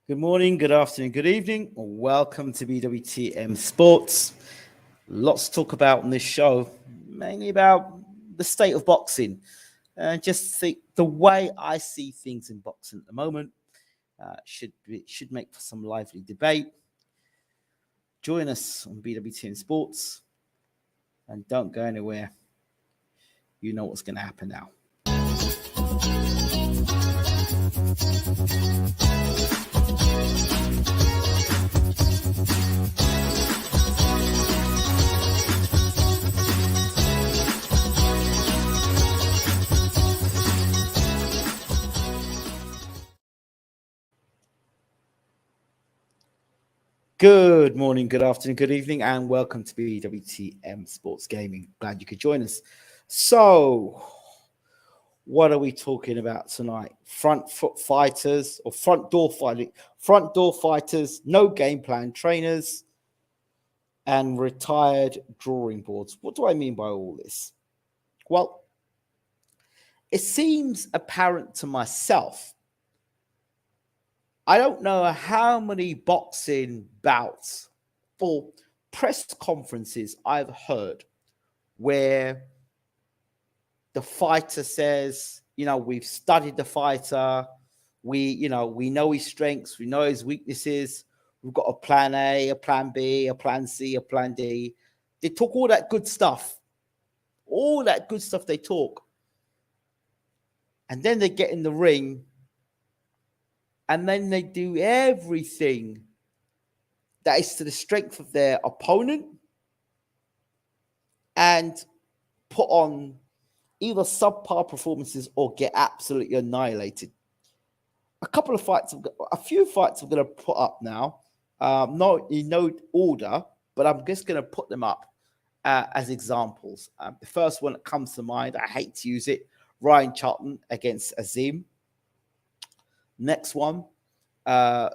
Good morning, good afternoon, good evening. Welcome to BWTM Sports. Lots to talk about on this show, mainly about the state of boxing and just the way I see things in boxing at the moment. Should make for some lively debate. Join us on BWTM Sports and don't go anywhere. You know what's going to happen now. Good morning, good afternoon, good evening, and welcome to BWTM Sports Gaming. Glad you could join us. So, what are we talking about tonight? Front foot fighters or front door fighters, no game plan trainers, and retired drawing boards. What do I mean by all this? Well, it seems apparent to myself. I don't know how many boxing bouts or press conferences I've heard where the fighter says, we've studied the fighter. We know his strengths. We know his weaknesses. We've got a plan A, a plan B, a plan C, a plan D. They talk all that good stuff. All that good stuff they talk. And then they get in the ring and then they do everything that is to the strength of their opponent and put on either subpar performances or get absolutely annihilated. A few fights I'm going to put up now. Not in no order, but I'm just going to put them up as examples. The first one that comes to mind, I hate to use it, Ryan CHARLTON against AZIM. Next one, Troy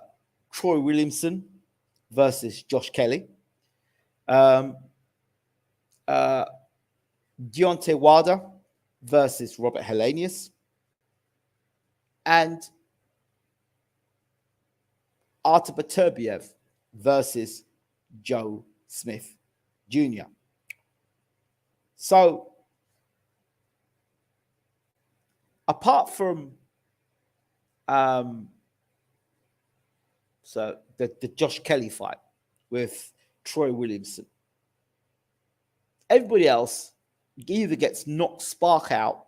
Williamson versus Josh Kelly. Deontay Wilder versus Robert HELENIUS. And BETERBIEV versus Joe Smith Jr. So, apart from the Josh Kelly fight with Troy Williamson, everybody else either gets knocked spark out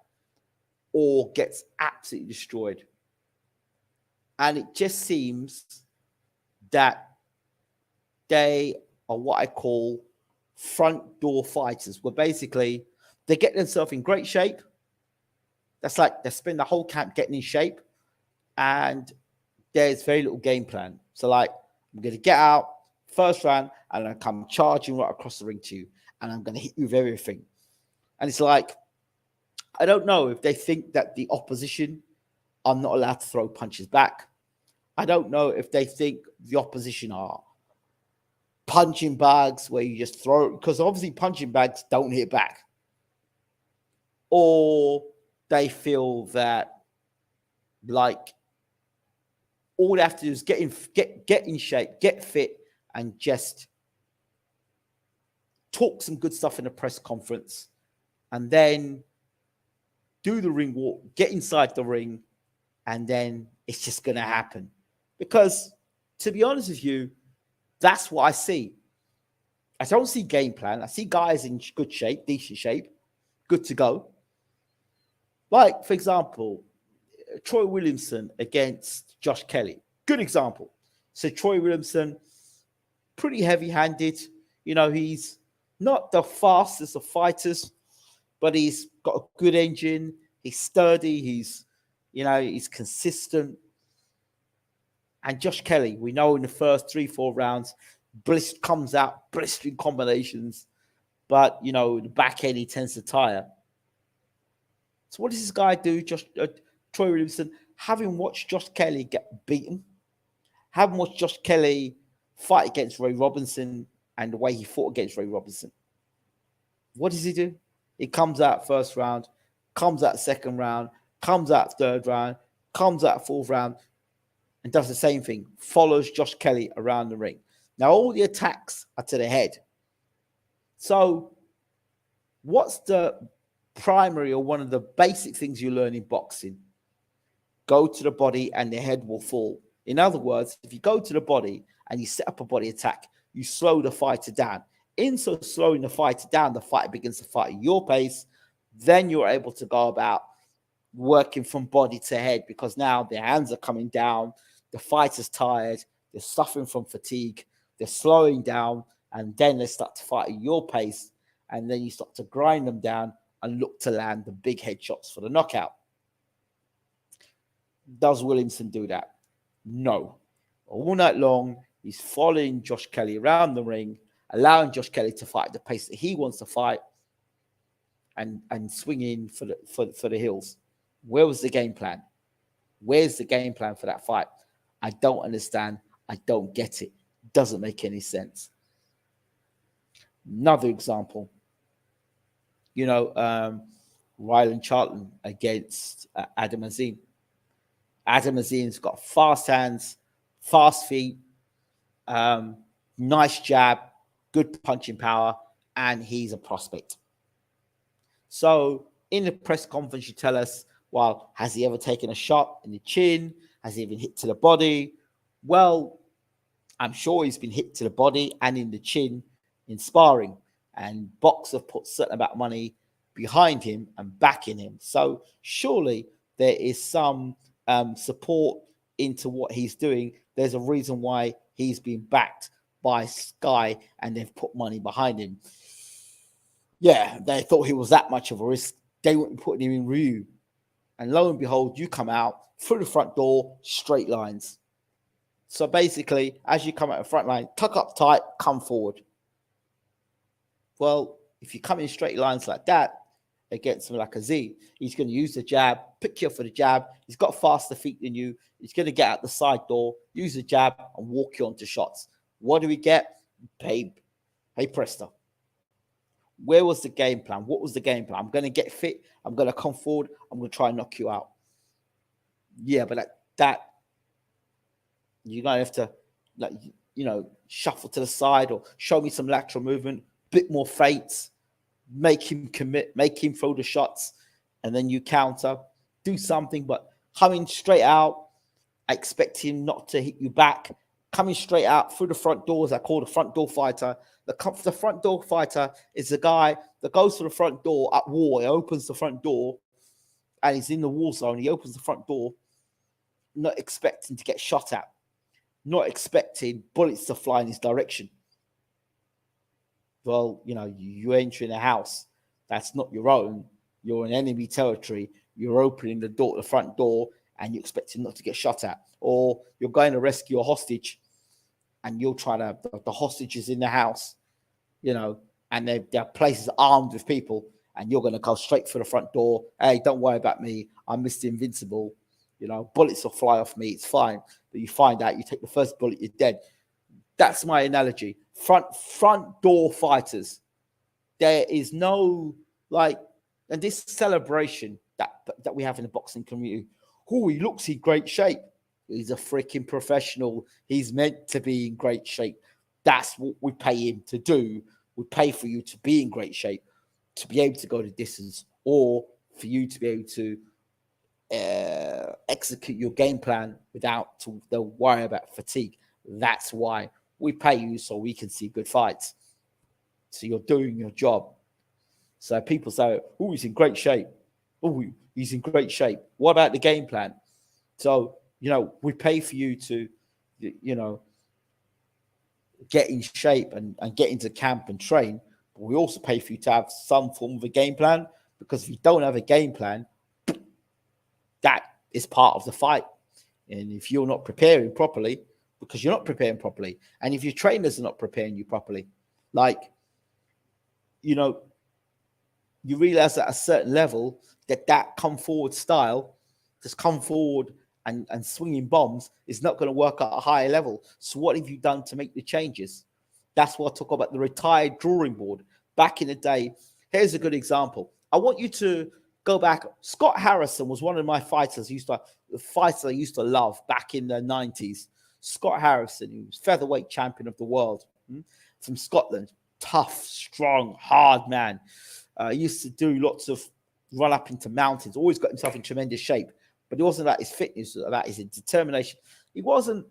or gets absolutely destroyed. And it just seems that they are what I call front door fighters, where basically they get themselves in great shape. That's like they spend the whole camp getting in shape, and there's very little game plan. So, like, I'm going to get out first round, and I'm going to come charging right across the ring to you, and I'm going to hit you with everything. And it's like, I don't know if they think that the opposition are not allowed to throw punches back. I don't know if they think the opposition are punching bags where you just throw, because obviously punching bags don't hit back. Or they feel that, like, all they have to do is get in shape, get fit, and just talk some good stuff in a press conference, and then do the ring walk, get inside the ring, and then it's just going to happen. Because, to be honest with you, that's what I see. I don't see game plan. I see guys in good shape, decent shape, good to go. Like, for example, Troy Williamson against Josh Kelly. Good example. So Troy Williamson, pretty heavy-handed. He's not the fastest of fighters, but he's got a good engine. He's sturdy. He's consistent. And Josh Kelly, we know in the first 3-4 rounds, comes out blistering combinations, but the back end he tends to tire. So what does this guy do? Troy Williamson, having watched Josh Kelly get beaten, having watched Josh Kelly fight against Ray Robinson and the way he fought against Ray Robinson, what does he do? He comes out first round, comes out second round, comes out third round, comes out fourth round, and does the same thing, follows Josh Kelly around the ring. Now, all the attacks are to the head. So what's the primary or one of the basic things you learn in boxing? Go to the body and the head will fall. In other words, if you go to the body and you set up a body attack, you slow the fighter down. In so slowing the fighter down, the fighter begins to fight at your pace. Then you're able to go about working from body to head, because now their hands are coming down, the fighter's tired, they're suffering from fatigue, they're slowing down, and then they start to fight at your pace, and then you start to grind them down and look to land the big headshots for the knockout. Does Williamson do that? No. All night long, he's following Josh Kelly around the ring, allowing Josh Kelly to fight at the pace that he wants to fight, and swinging for the hills. Where was the game plan? Where's the game plan for that fight? I don't understand. I don't get it. Doesn't make any sense. Another example, Ryland Charlton against Adam AZIM. Adam AZIM's got fast hands, fast feet, nice jab, good punching power, and he's a prospect. So in the press conference, you tell us, well, has he ever taken a shot in the chin? Has he been hit to the body? Well, I'm sure he's been hit to the body and in the chin in sparring. And Box have put a certain amount of money behind him and backing him. So surely there is some support into what he's doing. There's a reason why he's been backed by Sky and they've put money behind him. Yeah, they thought he was that much of a risk. They weren't putting him in Ryu. And lo and behold, you come out through the front door, straight lines. So basically, as you come out the front line, tuck up tight, come forward. Well, if you come in straight lines like that against him like AZIM, he's going to use the jab, pick you up for the jab. He's got faster feet than you. He's going to get out the side door, use the jab, and walk you onto shots. What do we get? Hey presto. Where was the game plan? What was the game plan? I'm going to get fit. I'm going to come forward. I'm going to try and knock you out. Yeah, but that you're going to have to, shuffle to the side or show me some lateral movement, bit more feints, make him commit, make him throw the shots, and then you counter, do something. But coming straight out, I expect him not to hit you back. Coming straight out through the front doors, I call the front door fighter. The front door fighter is the guy that goes to the front door at war. He opens the front door and he's in the war zone. He opens the front door, not expecting to get shot at, not expecting bullets to fly in his direction. Well, you're entering a house that's not your own. You're in enemy territory. You're opening the front door, and you expect him not to get shot at. Or you're going to rescue a hostage, and you're trying to, the hostage is in the house, and their place is armed with people, and you're going to go straight for the front door. Hey, don't worry about me. I'm Mr. Invincible. Bullets will fly off me. It's fine. But you find out, you take the first bullet, you're dead. That's my analogy. Front door fighters. There is no, and this celebration that we have in the boxing community. Oh, he looks in great shape. He's a freaking professional. He's meant to be in great shape. That's what we pay him to do. We pay for you to be in great shape, to be able to go the distance, or for you to be able to execute your game plan without to worry about fatigue. That's why we pay you, so we can see good fights. So you're doing your job. So people say, oh, he's in great shape. Oh, he's in great shape. What about the game plan? So, we pay for you to, get in shape and get into camp and train. But we also pay for you to have some form of a game plan, because if you don't have a game plan, that is part of the fight. And if you're not preparing properly, because you're not preparing properly, and if your trainers are not preparing you properly, you realize at a certain level that come forward style, just come forward and swinging bombs, is not going to work at a higher level. So what have you done to make the changes? That's what I talk about, the retired drawing board. Back in the day, here's a good example. I want you to Go back. Scott Harrison was one of my fighters. The fighter I used to love back in the 90s. Scott Harrison, he was featherweight champion of the world from Scotland. Tough, strong, hard man. He used to do lots of run up into mountains. Always got himself in tremendous shape. But it wasn't about his fitness, about his determination. He wasn't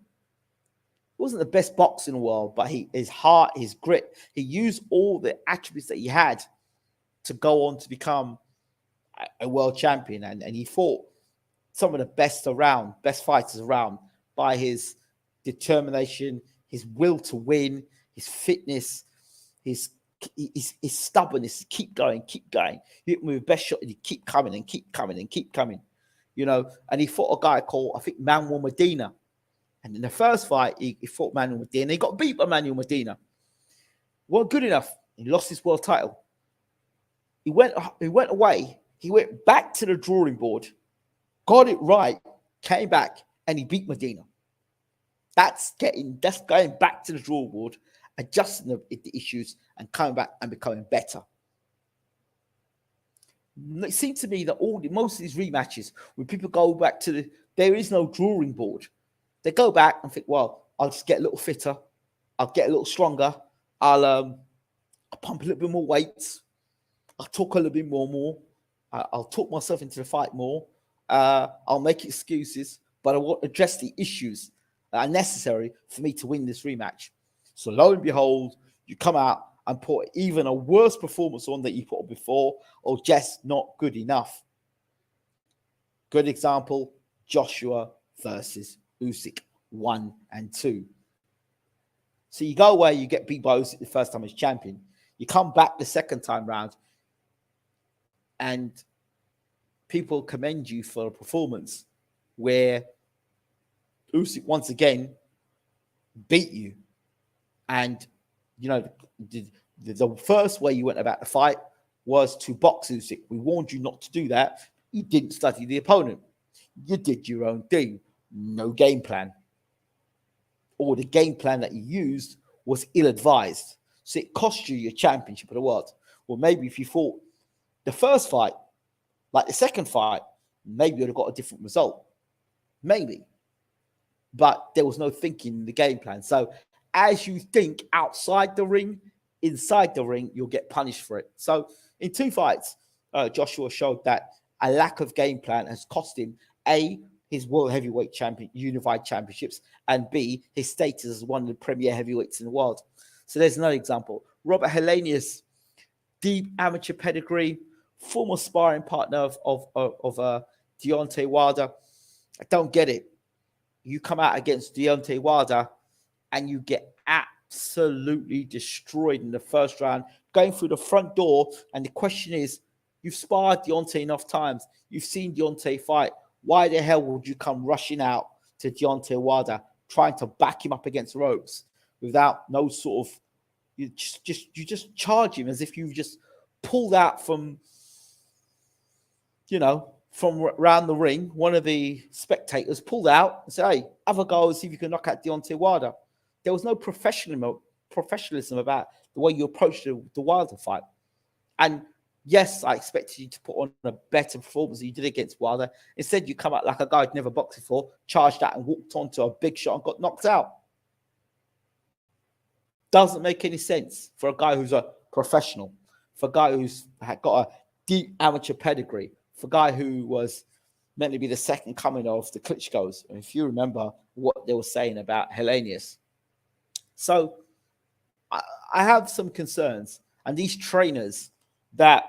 the best boxer in the world, but his heart, his grit, he used all the attributes that he had to go on to become a world champion. And he fought some of the best fighters around by his determination, his will to win, his fitness, his stubbornness. Keep going. You hit me with the best shot, and you keep coming. And he fought a guy called, I think, Manuel Medina. And in the first fight, he fought Manuel Medina. He got beat by Manuel Medina. Wasn't good enough. He lost his world title. He went away. He went back to the drawing board, got it right, came back, and he beat Medina. That's going back to the drawing board, adjusting the issues, and coming back and becoming better. It seems to me that most of these rematches, when people go back to there is no drawing board. They go back and think, well, I'll just get a little fitter, I'll get a little stronger, I'll pump a little bit more weights, I'll talk a little bit more. I'll talk myself into the fight more. I'll make excuses, but I won't address the issues that are necessary for me to win this rematch. So lo and behold, you come out and put even a worse performance on that you put on before, or just not good enough. Good example, Joshua versus Usyk 1 and 2. So you go away, you get beat by Usyk the first time as champion. You come back the second time round, and people commend you for a performance where Usyk once again beat you. And, the first way you went about the fight was to box Usyk. We warned you not to do that. You didn't study the opponent. You did your own thing. No game plan. Or the game plan that you used was ill-advised. So it cost you your championship of the world. Or maybe if you fought the first fight, like the second fight, maybe you'd have got a different result. Maybe. But there was no thinking in the game plan. So as you think outside the ring, inside the ring, you'll get punished for it. So in 2 fights, Joshua showed that a lack of game plan has cost him, A, his World Heavyweight Unified Championships, and B, his status as one of the premier heavyweights in the world. So there's another example. Robert HELENIUS, deep amateur pedigree, former sparring partner of Deontay Wilder. I don't get it. You come out against Deontay Wilder and you get absolutely destroyed in the first round, going through the front door. And the question is, you've sparred Deontay enough times. You've seen Deontay fight. Why the hell would you come rushing out to Deontay Wilder, trying to back him up against ropes without no sort of, you just charge him as if you've just pulled out from around the ring. One of the spectators pulled out and said, hey, have a go and see if you can knock out Deontay Wilder. There was no professionalism about the way you approached the Wilder fight. And yes, I expected you to put on a better performance than you did against Wilder. Instead, you come out like a guy who'd never boxed before, charged out and walked onto a big shot and got knocked out. Doesn't make any sense for a guy who's a professional, for a guy who's got a deep amateur pedigree, for a guy who was meant to be the second coming of the Klitschko's. And if you remember what they were saying about HELENIUS. So I have some concerns. And these trainers that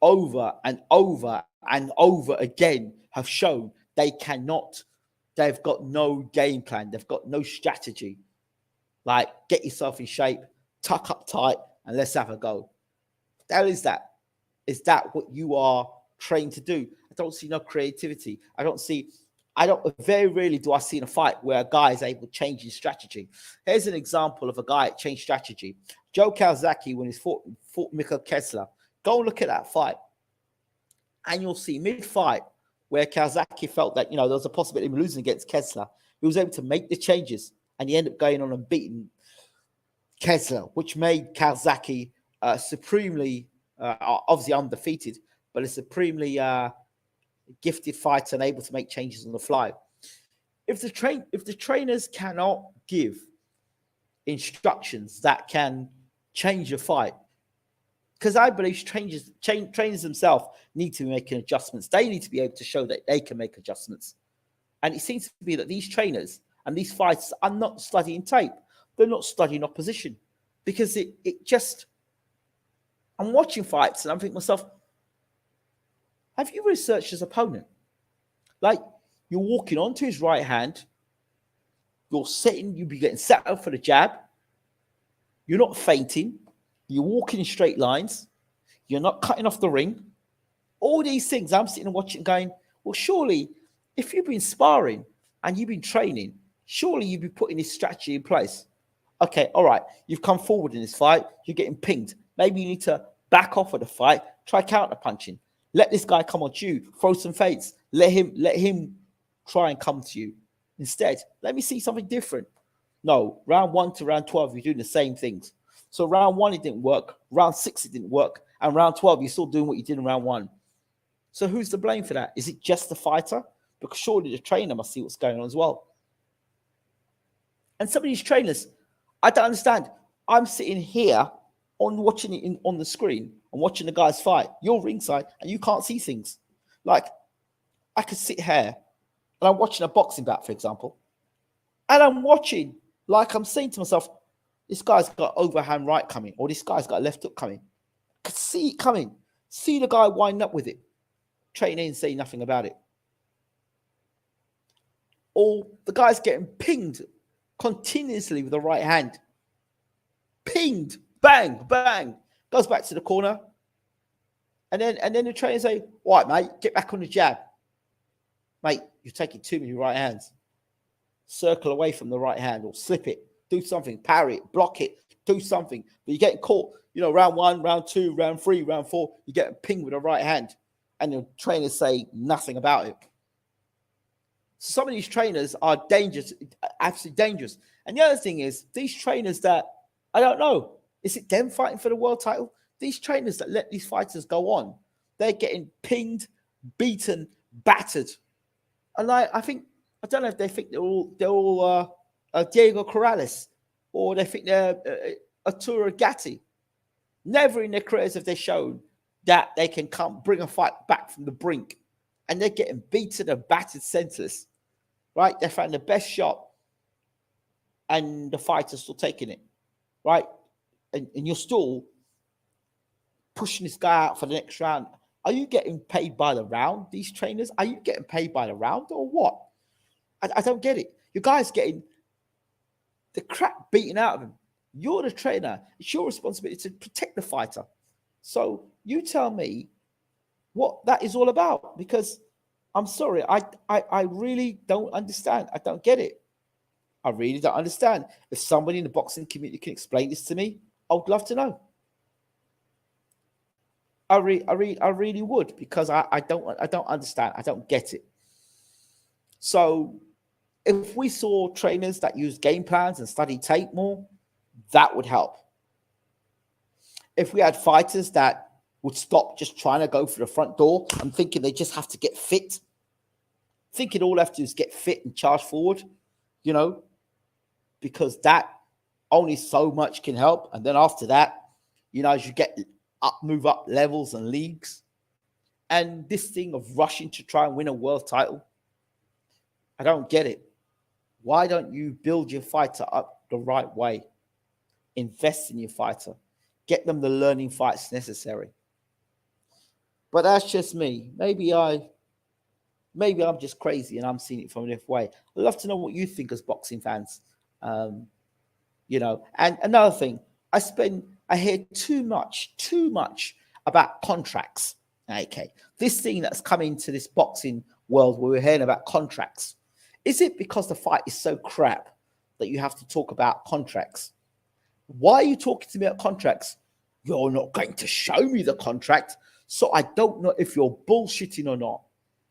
over and over and over again have shown they've got no game plan. They've got no strategy. Like, get yourself in shape, tuck up tight, and let's have a go. What the hell is that? Is that what you are trained to do? I don't see no creativity. Very rarely do I see in a fight where a guy is able to change his strategy. Here's an example of a guy that changed strategy. Joe Calzaghe, when he fought Mikhail Kessler. Go and look at that fight. And you'll see mid-fight where Calzaghe felt that, there was a possibility of losing against Kessler. He was able to make the changes, and he ended up going on and beating Kessler, which made Calzaghe supremely, obviously undefeated, but a supremely gifted fighter and able to make changes on the fly. If the trainers cannot give instructions that can change a fight, because I believe trainers themselves need to be making adjustments. They need to be able to show that they can make adjustments. And it seems to be that these trainers and these fighters are not studying tape. They're not studying opposition, because it just, I'm watching fights and I'm thinking to myself, have you researched his opponent? Like, you're walking onto his right hand, you'll be getting set up for the jab, you're not fainting, you're walking in straight lines, you're not cutting off the ring. All these things, I'm sitting and watching going, well, surely, if you've been sparring and you've been training, surely you'd be putting this strategy in place. Okay, all right, you've come forward in this fight, you're getting pinged. Maybe you need to back off of the fight, try counter punching. Let this guy come on to you, throw some feints. Let him try and come to you. Instead, let me see something different. No, round 1 to round 12, you're doing the same things. So round 1, it didn't work. Round 6, it didn't work. And round 12, you're still doing what you did in round 1. So who's to blame for that? Is it just the fighter? Because surely the trainer must see what's going on as well. And some of these trainers, I don't understand. I'm sitting here watching it on the screen. I'm watching the guys fight. You're ringside and you can't see things. Like, I could sit here and I'm watching a boxing bout, for example, and I'm watching, like I'm saying to myself, this guy's got overhand right coming, or this guy's got a left hook coming. I could see it coming. See the guy wind up with it. Trainer ain't saying nothing about it. Or the guy's getting pinged continuously with the right hand. Pinged, bang, bang. Goes back to the corner. And then the trainer say, all right, mate, get back on the jab. Mate, you're taking too many right hands. Circle away from the right hand or slip it. Do something, parry it, block it, do something. But you're getting caught, round 1, round 2, round 3, round 4, you're getting pinged with the right hand. And the trainers say nothing about it. So some of these trainers are dangerous, absolutely dangerous. And the other thing is, these trainers that, I don't know, is it them fighting for the world title? These trainers that let these fighters go on, they're getting pinged, beaten, battered. And I don't know if they think they're all Diego Corrales, or they think they're Arturo Gatti. Never in their careers have they shown that they can bring a fight back from the brink, and they're getting beaten and battered senseless. Right? They found the best shot, and the fighter's still taking it. Right? And you're still pushing this guy out for the next round. Are you getting paid by the round, these trainers? Are you getting paid by the round or what? I don't get it. You guys getting the crap beaten out of him. You're the trainer. It's your responsibility to protect the fighter. So you tell me what that is all about, because I'm sorry, I really don't understand. I don't get it. I really don't understand. If somebody in the boxing community can explain this to me, I would love to know. I really would, because I don't understand. I don't get it. So if we saw trainers that use game plans and study tape more, that would help. If we had fighters that would stop just trying to go for the front door and thinking they just have to get fit, thinking all they have to do is get fit and charge forward, because that only so much can help. And then after that, as you move up levels and leagues, and this thing of rushing to try and win a world title, I don't get it. Why don't you build your fighter up the right way? Invest in your fighter. Get them the learning fights necessary. But that's just me. Maybe I'm just crazy and I'm seeing it from a different way. I'd love to know what you think as boxing fans. And another thing, I hear too much about contracts. Okay. This thing that's come into this boxing world where we're hearing about contracts. Is it because the fight is so crap that you have to talk about contracts? Why are you talking to me about contracts? You're not going to show me the contract, so I don't know if you're bullshitting or not.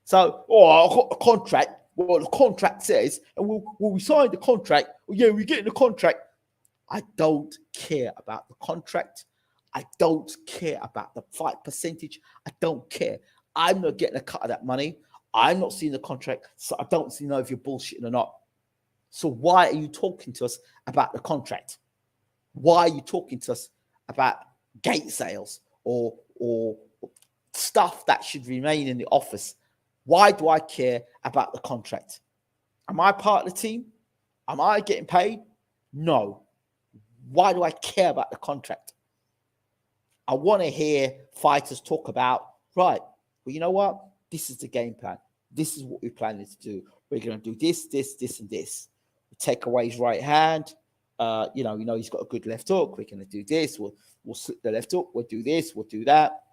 So, I've got a contract. Well, the contract says, and we sign the contract. Well, yeah, we're getting the contract. I don't care about the contract. I don't care about the fight percentage. I don't care. I'm not getting a cut of that money. I'm not seeing the contract, so I don't know if you're bullshitting or not. So why are you talking to us about the contract? Why are you talking to us about gate sales or stuff that should remain in the office? Why do I care about the contract? Am I part of the team? Am I getting paid? No. Why do I care about the contract? I want to hear fighters talk about, right, well, you know what? This is the game plan. This is what we're planning to do. We're going to do this, this, this, and this. We take away his right hand. You know, he's got a good left hook. We're going to do this. We'll slip the left hook. We'll do this. We'll do that.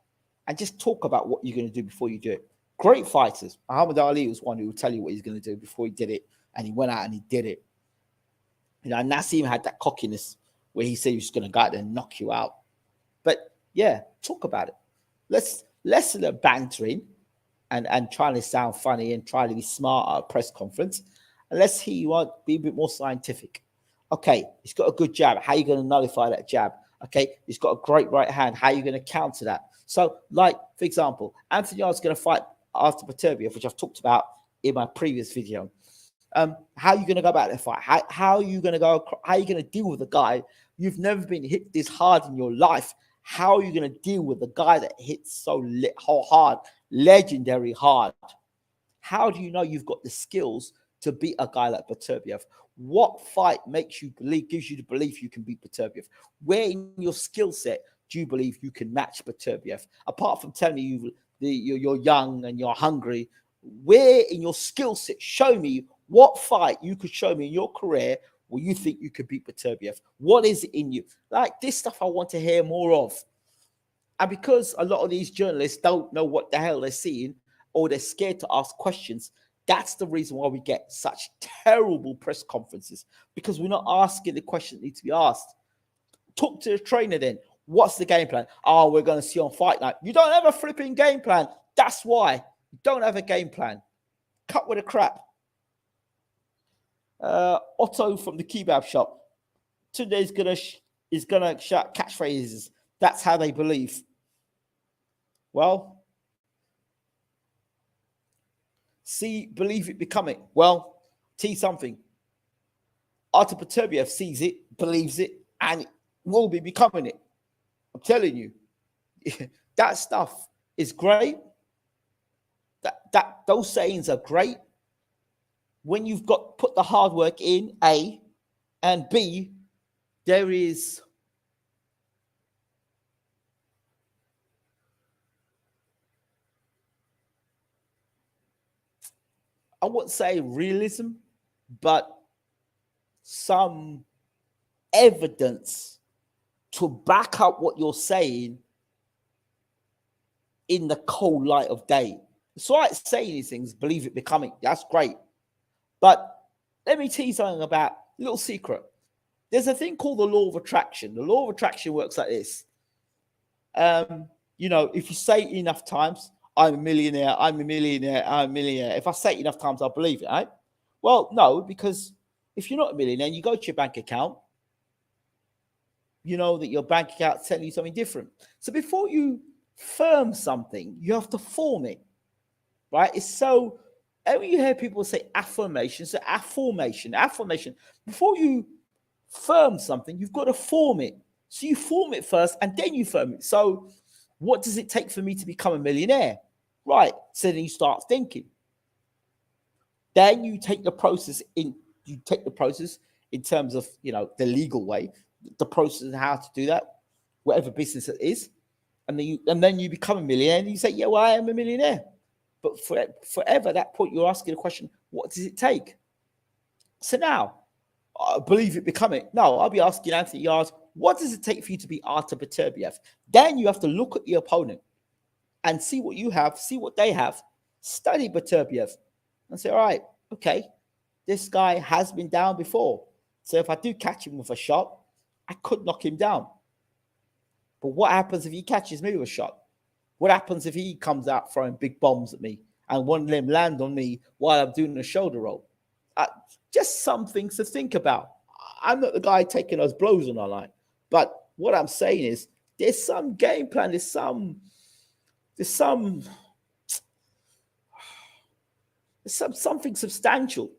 And just talk about what you're going to do before you do it. Great fighters. Muhammad Ali was one who would tell you what he's going to do before he did it. And he went out and he did it. You know, Nassim had that cockiness where he said he was going to go out there and knock you out. But yeah, talk about it. Let's listen to bantering and trying to sound funny and trying to be smart at a press conference. And let's hear you be a bit more scientific. Okay, he's got a good jab. How are you going to nullify that jab? Okay, he's got a great right hand. How are you going to counter that? So, like, for example, Anthony Yarde's going to fight after BETERBIEV, which I've talked about in my previous video. How are you going to go about that fight? How are you going to go? How are you going to deal with a guy you've never been hit this hard in your life? How are you going to deal with a guy that hits so hard, legendary hard? How do you know you've got the skills to beat a guy like BETERBIEV? What fight makes you believe, gives you the belief you can beat BETERBIEV? Where in your skill set do you believe you can match BETERBIEV? Apart from telling you you're young and you're hungry, where in your skill set, show me what fight you could show me in your career where you think you could beat BETERBIEV. What is it in you? Like, this stuff I want to hear more of. And because a lot of these journalists don't know what the hell they're seeing, or they're scared to ask questions, that's the reason why we get such terrible press conferences, because we're not asking the questions that need to be asked. Talk to the trainer then. What's the game plan? Oh, we're going to see on fight night. You don't have a flipping game plan. That's why. You don't have a game plan. Cut with the crap. Otto from the kebab shop. Today's gonna shout catchphrases. That's how they believe. Well, believe it, become it. Well, tell you something. Artur Beterbiev sees it, believes it, and will be becoming it. I'm telling you, that stuff is great. Those sayings are great. When you've got put the hard work in, A, and B, there is I wouldn't say realism, but some evidence to back up what you're saying in the cold light of day. It's all right saying these things, believe it, becoming. That's great. But let me tell you something about a little secret. There's a thing called the law of attraction. The law of attraction works like this. You know, if you say it enough times, I'm a millionaire, I'm a millionaire, I'm a millionaire. If I say it enough times, I'll believe it, right? Well, no, because if you're not a millionaire, you go to your bank account, you know that your bank account is telling you something different. So before you firm something, you have to form it, right? It's so, and when you hear people say affirmation, so affirmation. Before you firm something, you've got to form it. So you form it first and then you firm it. So what does it take for me to become a millionaire? Right. So then you start thinking. Then you take the process in terms of, you know, the legal way, the process of how to do that, whatever business it is. And then you become a millionaire and you say, yeah, well, I am a millionaire. But forever, at that point, you're asking the question, what does it take? So now, I believe it, become it. No, I'll be asking Anthony Yarde, what does it take for you to be Artur Beterbiev? Then you have to look at the opponent and see what you have, see what they have, study Beterbiev, and say, all right, okay, this guy has been down before. So if I do catch him with a shot, I could knock him down. But what happens if he catches me with a shot? What happens if he comes out throwing big bombs at me and one of them land on me while I'm doing a shoulder roll? Just some things to think about. I'm not the guy taking those blows on our line. But what I'm saying is, There's some game plan. There's something substantial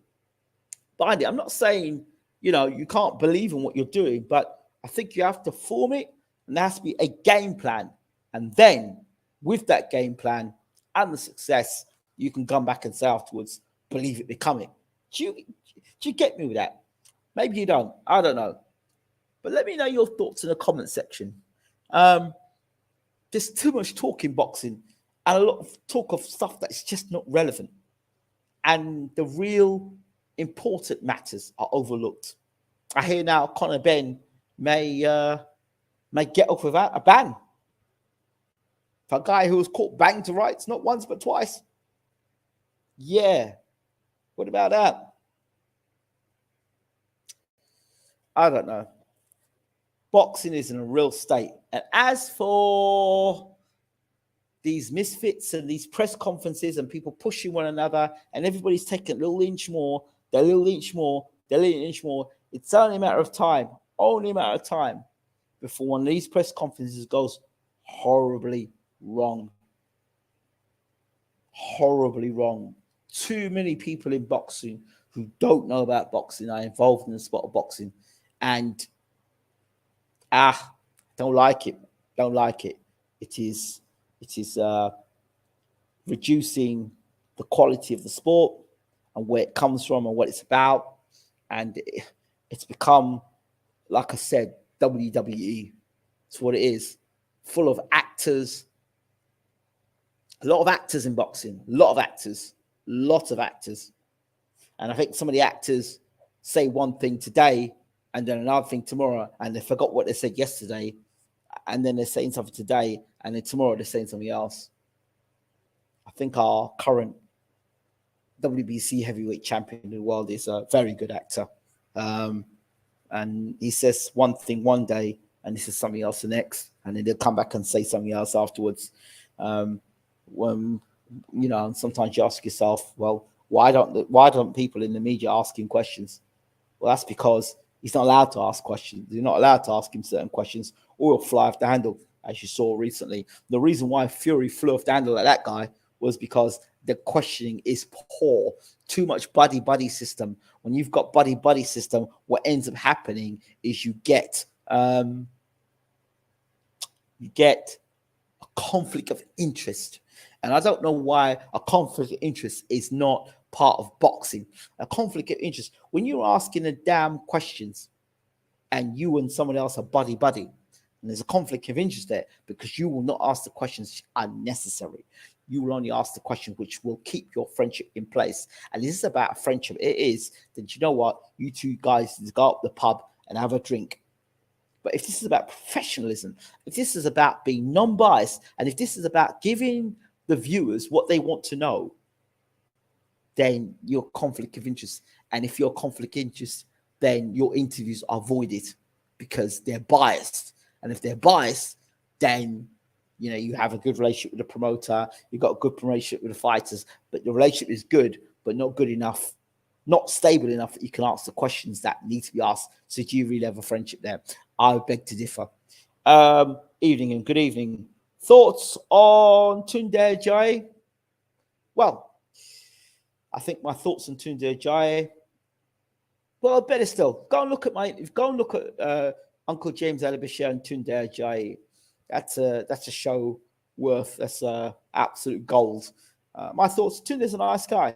behind it. I'm not saying, you can't believe in what you're doing, but I think you have to form it, and there has to be a game plan. And then with that game plan and the success, you can come back and say afterwards, believe it, become it. Do you get me with that? Maybe you don't. I don't know. But let me know your thoughts in the comment section. There's too much talk in boxing and a lot of talk of stuff that's just not relevant. And the real important matters are overlooked. I hear now Conor Ben may get off without a ban. For a guy who was caught banged to rights, not once but twice. Yeah. What about that? I don't know. Boxing is in a real state. And as for these misfits and these press conferences and people pushing one another and everybody's taking a little inch more, a little inch more, a little inch more, it's only a matter of time, before one of these press conferences goes horribly wrong. Horribly wrong. Too many people in boxing who don't know about boxing are involved in the sport of boxing. And don't like it. Don't like it. It is reducing the quality of the sport and where it comes from and what it's about. And it's become, like I said, WWE. It's what it is. Full of actors. A lot of actors in boxing. A lot of actors. And I think some of the actors say one thing today and then another thing tomorrow, and they forgot what they said yesterday, and then they're saying something today, and then tomorrow they're saying something else. I think our current WBC heavyweight champion in the world is a very good actor. And he says one thing one day, and he says something else the next, and then they'll come back and say something else afterwards. When sometimes you ask yourself, well, why don't people in the media ask him questions? Well, that's because he's not allowed to ask questions. You're not allowed to ask him certain questions, or he'll fly off the handle, as you saw recently. The reason why Fury flew off the handle at that guy was because the questioning is poor. Too much buddy system. When you've got buddy system, what ends up happening is you get a conflict of interest. And I don't know why a conflict of interest is not part of boxing. A conflict of interest, when you're asking the damn questions and you and someone else are buddy, and there's a conflict of interest there, because you will not ask the questions unnecessary. You will only ask the question which will keep your friendship in place. And this is about friendship. It is that, you know what, you two guys go up the pub and have a drink. But if this is about professionalism, if this is about being non-biased, and if this is about giving the viewers what they want to know, then you're conflict of interest. And if you're conflict of interest, then your interviews are voided because they're biased. And if they're biased, then you have a good relationship with the promoter, you've got a good relationship with the fighters, but the relationship is good, but not good enough, not stable enough that you can ask the questions that need to be asked. So do you really have a friendship there? I would beg to differ. Evening and good evening. Thoughts on Tunde Ajayi? Well, I think my thoughts on Tunde Ajayi, well, better still, go and look at Uncle James Alabashir and Tunde Ajayi. That's a show worth, that's absolute gold. My thoughts, Tunde's a nice guy.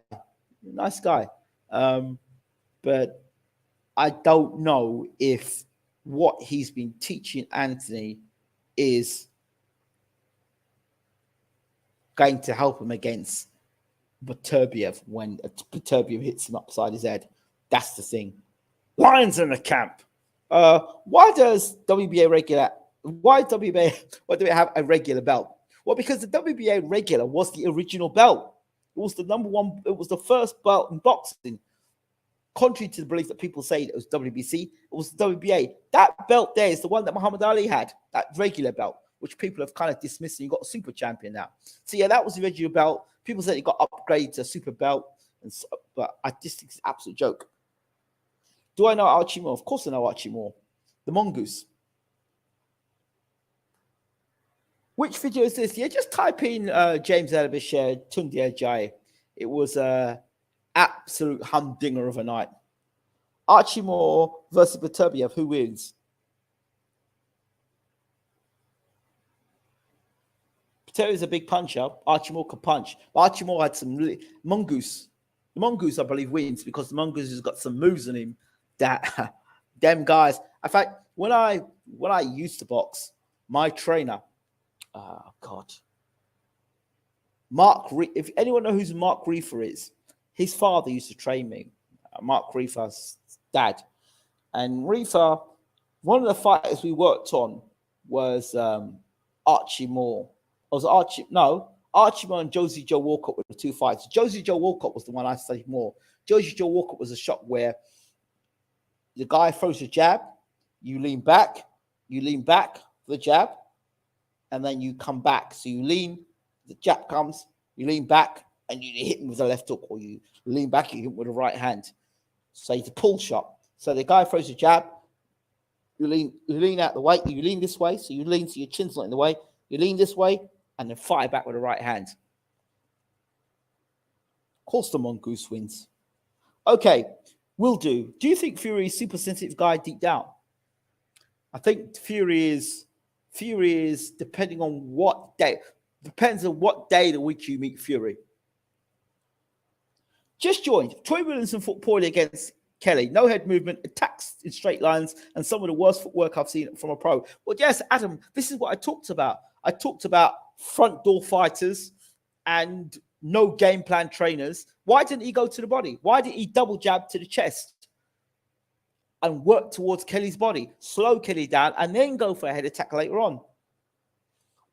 But I don't know if what he's been teaching Anthony is going to help him against BETERBIEV when BETERBIEV hits him upside his head. That's the thing. Lions in the camp. Why does WBA regular? Why do we have a regular belt? Well, because the WBA regular was the original belt. It was the number one. It was the first belt in boxing. Contrary to the belief that people say it was WBC, it was the WBA. That belt there is the one that Muhammad Ali had, that regular belt, which people have kind of dismissed, and you got a super champion now. So yeah, that was the regular belt. People said it got upgraded to a super belt, but I just think it's an absolute joke. Do I know Archie Moore? Of course I know Archie Moore. The Mongoose. Which video is this? Yeah, just type in James Ellerby Tunde Ajayi. It was a absolute humdinger of a night. Archie Moore versus BETERBIEV. Who wins? BETERBIEV is a big puncher. Archie Moore can punch. But Archie Moore had some really mongoose. The mongoose, I believe, wins because the mongoose has got some moves on him that them guys. In fact, when I used to box, my trainer, Mark. If anyone knows who Mark Reefer is, his father used to train me. Mark Reefer's dad, and Reefer. One of the fighters we worked on was Archie Moore. Archie Moore and Josie Joe Walcott were the two fights. Josie Joe Walcott was the one I studied more. Josie Joe Walcott was a shot where the guy throws a jab, you lean back for the jab, and then you come back. So you lean, the jab comes, you lean back, and you hit him with a left hook, or you lean back, you hit him with a right hand. So it's a pull shot. So the guy throws a jab, you lean out the way, you lean this way, so you lean so your chin's not in the way, you lean this way, and then fire back with the right hand. Of course, the mongoose wins. Okay, will do. Do you think Fury is a super sensitive guy deep down? I think Fury is depending on what day. Depends on what day of the week you meet Fury. Just joined. Troy Williamson fought poorly against Kelly. No head movement, attacks in straight lines, and some of the worst footwork I've seen from a pro. Well, yes, Adam, this is what I talked about. I talked about front door fighters and no game plan trainers. Why didn't he go to the body? Why did he double jab to the chest and work towards Kelly's body, slow Kelly down, and then go for a head attack later on?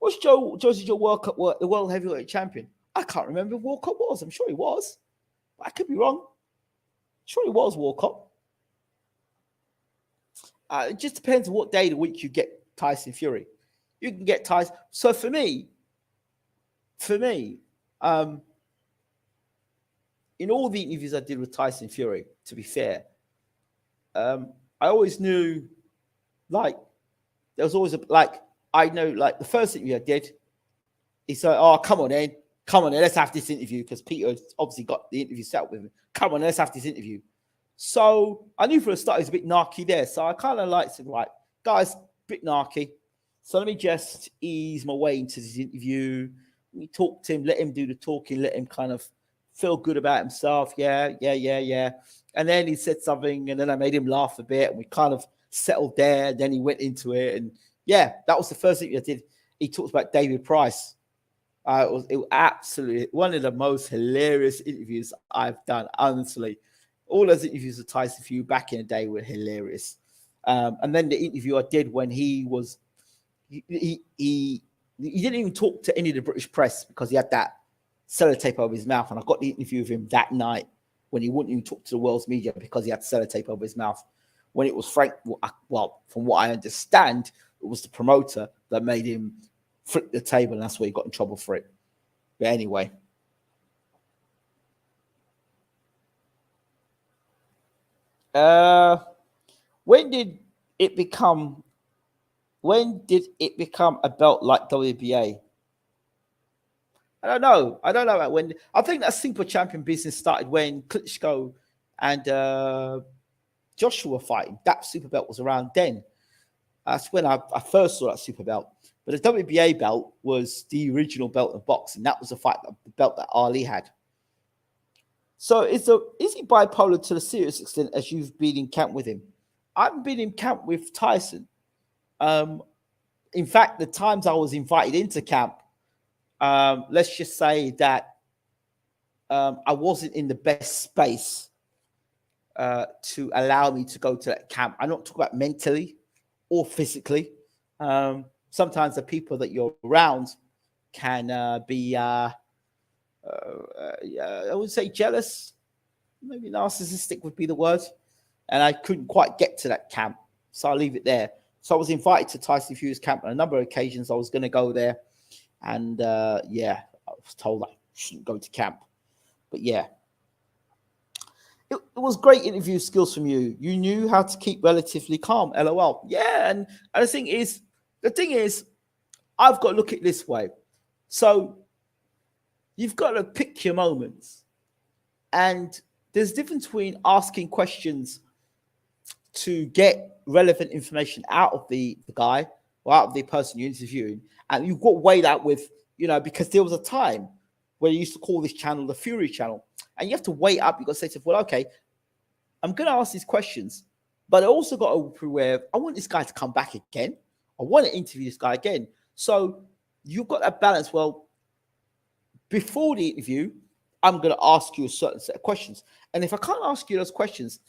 Was Josie Joe Walcott the world heavyweight champion? I can't remember if Walcott was. I'm sure he was. But I could be wrong. Sure he was Walcott. It just depends on what day of the week you get Tyson Fury. You can get Tyson. So for me, in all the interviews I did with Tyson Fury, to be fair, I always knew, like, there was always the first interview I did, he said, "Oh, come on then, let's have this interview," because Peter obviously got the interview set up with him. Come on, let's have this interview. So I knew for a start he was a bit narky there. So I kind of liked him, like, guys, a bit narky. So let me just ease my way into this interview. We talked to him, let him do the talking, let him kind of feel good about himself. Yeah. And then he said something, and then I made him laugh a bit, and we kind of settled there. And then he went into it, and yeah, that was the first thing I did. He talked about David Price. It was absolutely one of the most hilarious interviews I've done, honestly. All those interviews with Tyson Fury back in the day were hilarious. And then the interview I did when he didn't even talk to any of the British press because he had that sellotape over his mouth. And I got the interview with him that night when he wouldn't even talk to the world's media because he had sellotape over his mouth. When it was Frank, well, from what I understand, it was the promoter that made him flip the table, and that's where he got in trouble for it. But anyway. When did it become a belt like WBA? I don't know about when. I think that super champion business started when Klitschko and Joshua were fighting. That super belt was around then. That's when I first saw that super belt. But the WBA belt was the original belt of boxing. That was the belt that Ali had. So is he bipolar to the serious extent as you've been in camp with him? I haven't been in camp with Tyson. In fact, the times I was invited into camp, let's just say that I wasn't in the best space to allow me to go to that camp. I'm not talking about mentally or physically. Sometimes the people that you're around can be, I would say jealous, maybe narcissistic would be the word. And I couldn't quite get to that camp. So I'll leave it there. So I was invited to Tyson Fury's camp on a number of occasions. I was going to go there. And I was told I shouldn't go to camp. But yeah. It was great interview skills from you. You knew how to keep relatively calm, LOL. Yeah, and the thing is, I've got to look at it this way. So you've got to pick your moments. And there's a difference between asking questions to get relevant information out of the guy or out of the person you're interviewing. And you've got to weigh that with, because there was a time where you used to call this channel the Fury channel. And you have to weigh up. You've got to say to yourself, well, okay, I'm going to ask these questions, but I also got to be aware I want this guy to come back again. I want to interview this guy again. So you've got that balance. Well, before the interview, I'm going to ask you a certain set of questions. And if I can't ask you those questions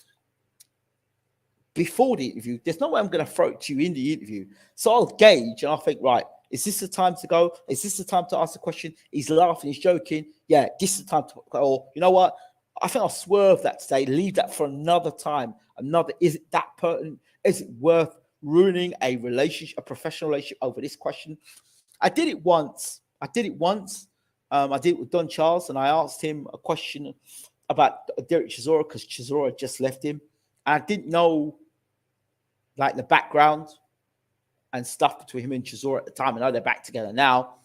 before the interview, there's no way I'm going to throw it to you in the interview. So I'll gauge and I'll think, right, is this the time to go? Is this the time to ask the question? He's laughing, he's joking. Yeah, this is the time to go. Or you know what? I think I'll swerve that today, leave that for another time. Is it that pertinent? Is it worth ruining a relationship, a professional relationship over this question? I did it once. I did it with Don Charles, and I asked him a question about Derek Chisora because Chisora had just left him. And I didn't know like the background and stuff between him and Chisora at the time. I know they're back together now.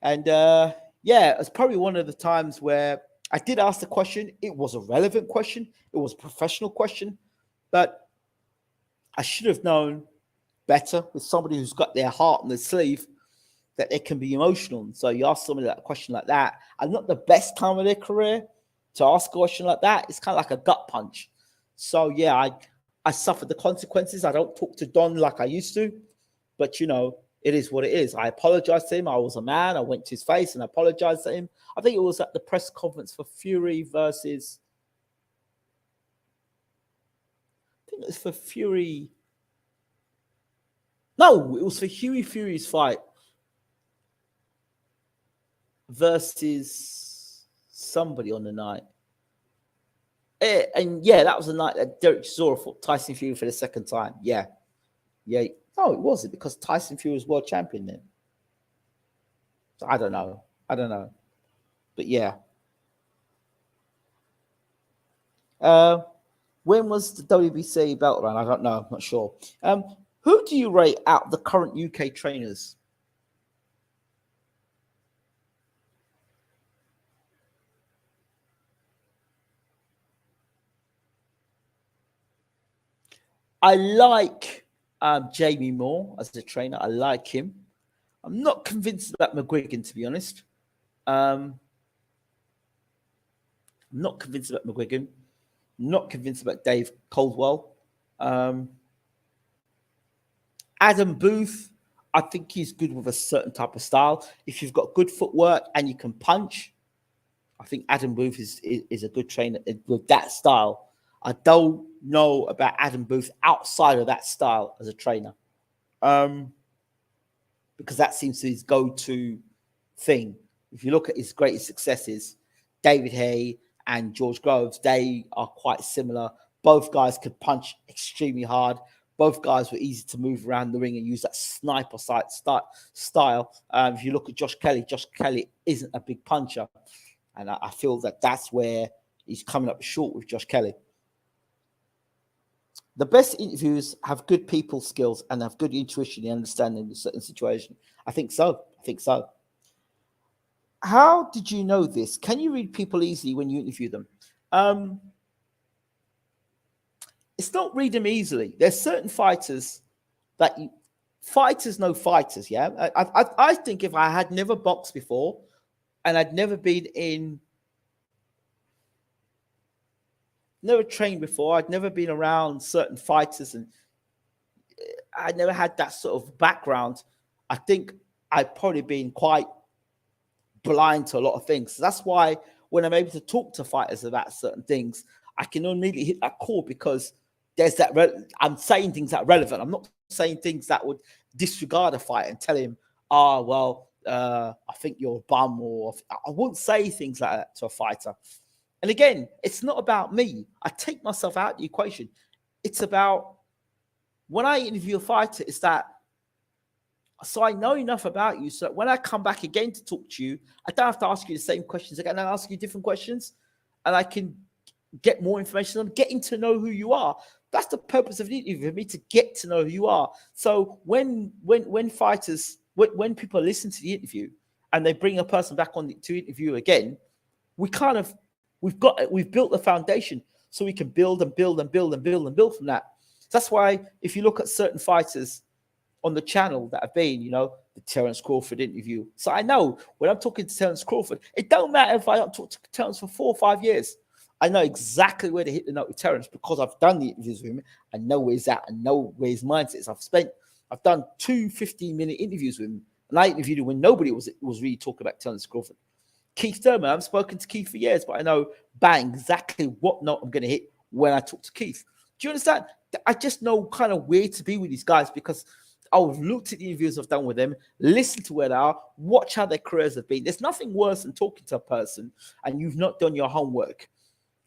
And it was probably one of the times where I did ask the question. It was a relevant question. It was a professional question. But I should have known better with somebody who's got their heart on their sleeve that they can be emotional. And so you ask somebody that question like that, and not the best time of their career to ask a question like that. It's kind of like a gut punch. So, yeah, I suffered the consequences. I don't talk to Don like I used to. But, it is what it is. I apologized to him. I was a man. I went to his face and apologized to him. I think it was at the press conference for Fury versus... I think it was for Fury... No, it was for Hughie Fury's fight versus somebody on the night. And yeah, that was the night that Derek Chisora fought Tyson Fury for the second time. Yeah. No, it wasn't, because Tyson Fury was world champion then. So I don't know. But yeah. When was the WBC belt run? I don't know. I'm not sure. Who do you rate out the current UK trainers? I like Jamie Moore as a trainer. I like him. I'm not convinced about McGuigan, to be honest. I'm not convinced about McGuigan. I'm not convinced about Dave Caldwell. Adam Booth, I think he's good with a certain type of style. If you've got good footwork and you can punch, I think Adam Booth is a good trainer with that style. I don't know about Adam Booth outside of that style as a trainer, because that seems to be his go-to thing. If you look at his greatest successes, David Haye and George Groves, they are quite similar. Both guys could punch extremely hard. Both guys were easy to move around the ring and use that sniper style. If you look at Josh Kelly isn't a big puncher. And I feel that that's where he's coming up short with Josh Kelly. The best interviews have good people skills and have good intuition in understanding a certain situation. I think so. How did you know this? Can you read people easily when you interview them? It's not read them easily. There's certain fighters that fighters know fighters, yeah? I think if I had never boxed before and I'd never trained before, I'd never been around certain fighters, and I'd never had that sort of background, I think I'd probably been quite blind to a lot of things. So that's why when I'm able to talk to fighters about certain things, I can immediately hit that chord, because there's that I'm saying things that are relevant. I'm not saying things that would disregard a fight and tell him, I think you're a bum, or I wouldn't say things like that to a fighter. And again, it's not about me. I take myself out of the equation. It's about when I interview a fighter, it's that so I know enough about you so that when I come back again to talk to you, I don't have to ask you the same questions again. I ask you different questions, and I can get more information on getting to know who you are. That's the purpose of the interview, for me to get to know who you are. So when fighters when people listen to the interview and they bring a person back on to interview again, we've built the foundation so we can build and build and build and build and build from that. So that's why if you look at certain fighters on the channel that have been, the Terence Crawford interview. So I know when I'm talking to Terence Crawford, it don't matter if I don't talk to Terence for 4 or 5 years. I know exactly where to hit the note with Terence because I've done the interviews with him. I know where he's at. I know where his mindset is. I've done 2 15-minute interviews with him. And I interviewed him when nobody was really talking about Terence Crawford. Keith Thurman, I've spoken to Keith for years, but I know bang exactly what note I'm going to hit when I talk to Keith. Do you understand? I just know kind of where to be with these guys because I've looked at the interviews I've done with them, listened to where they are, watch how their careers have been. There's nothing worse than talking to a person and you've not done your homework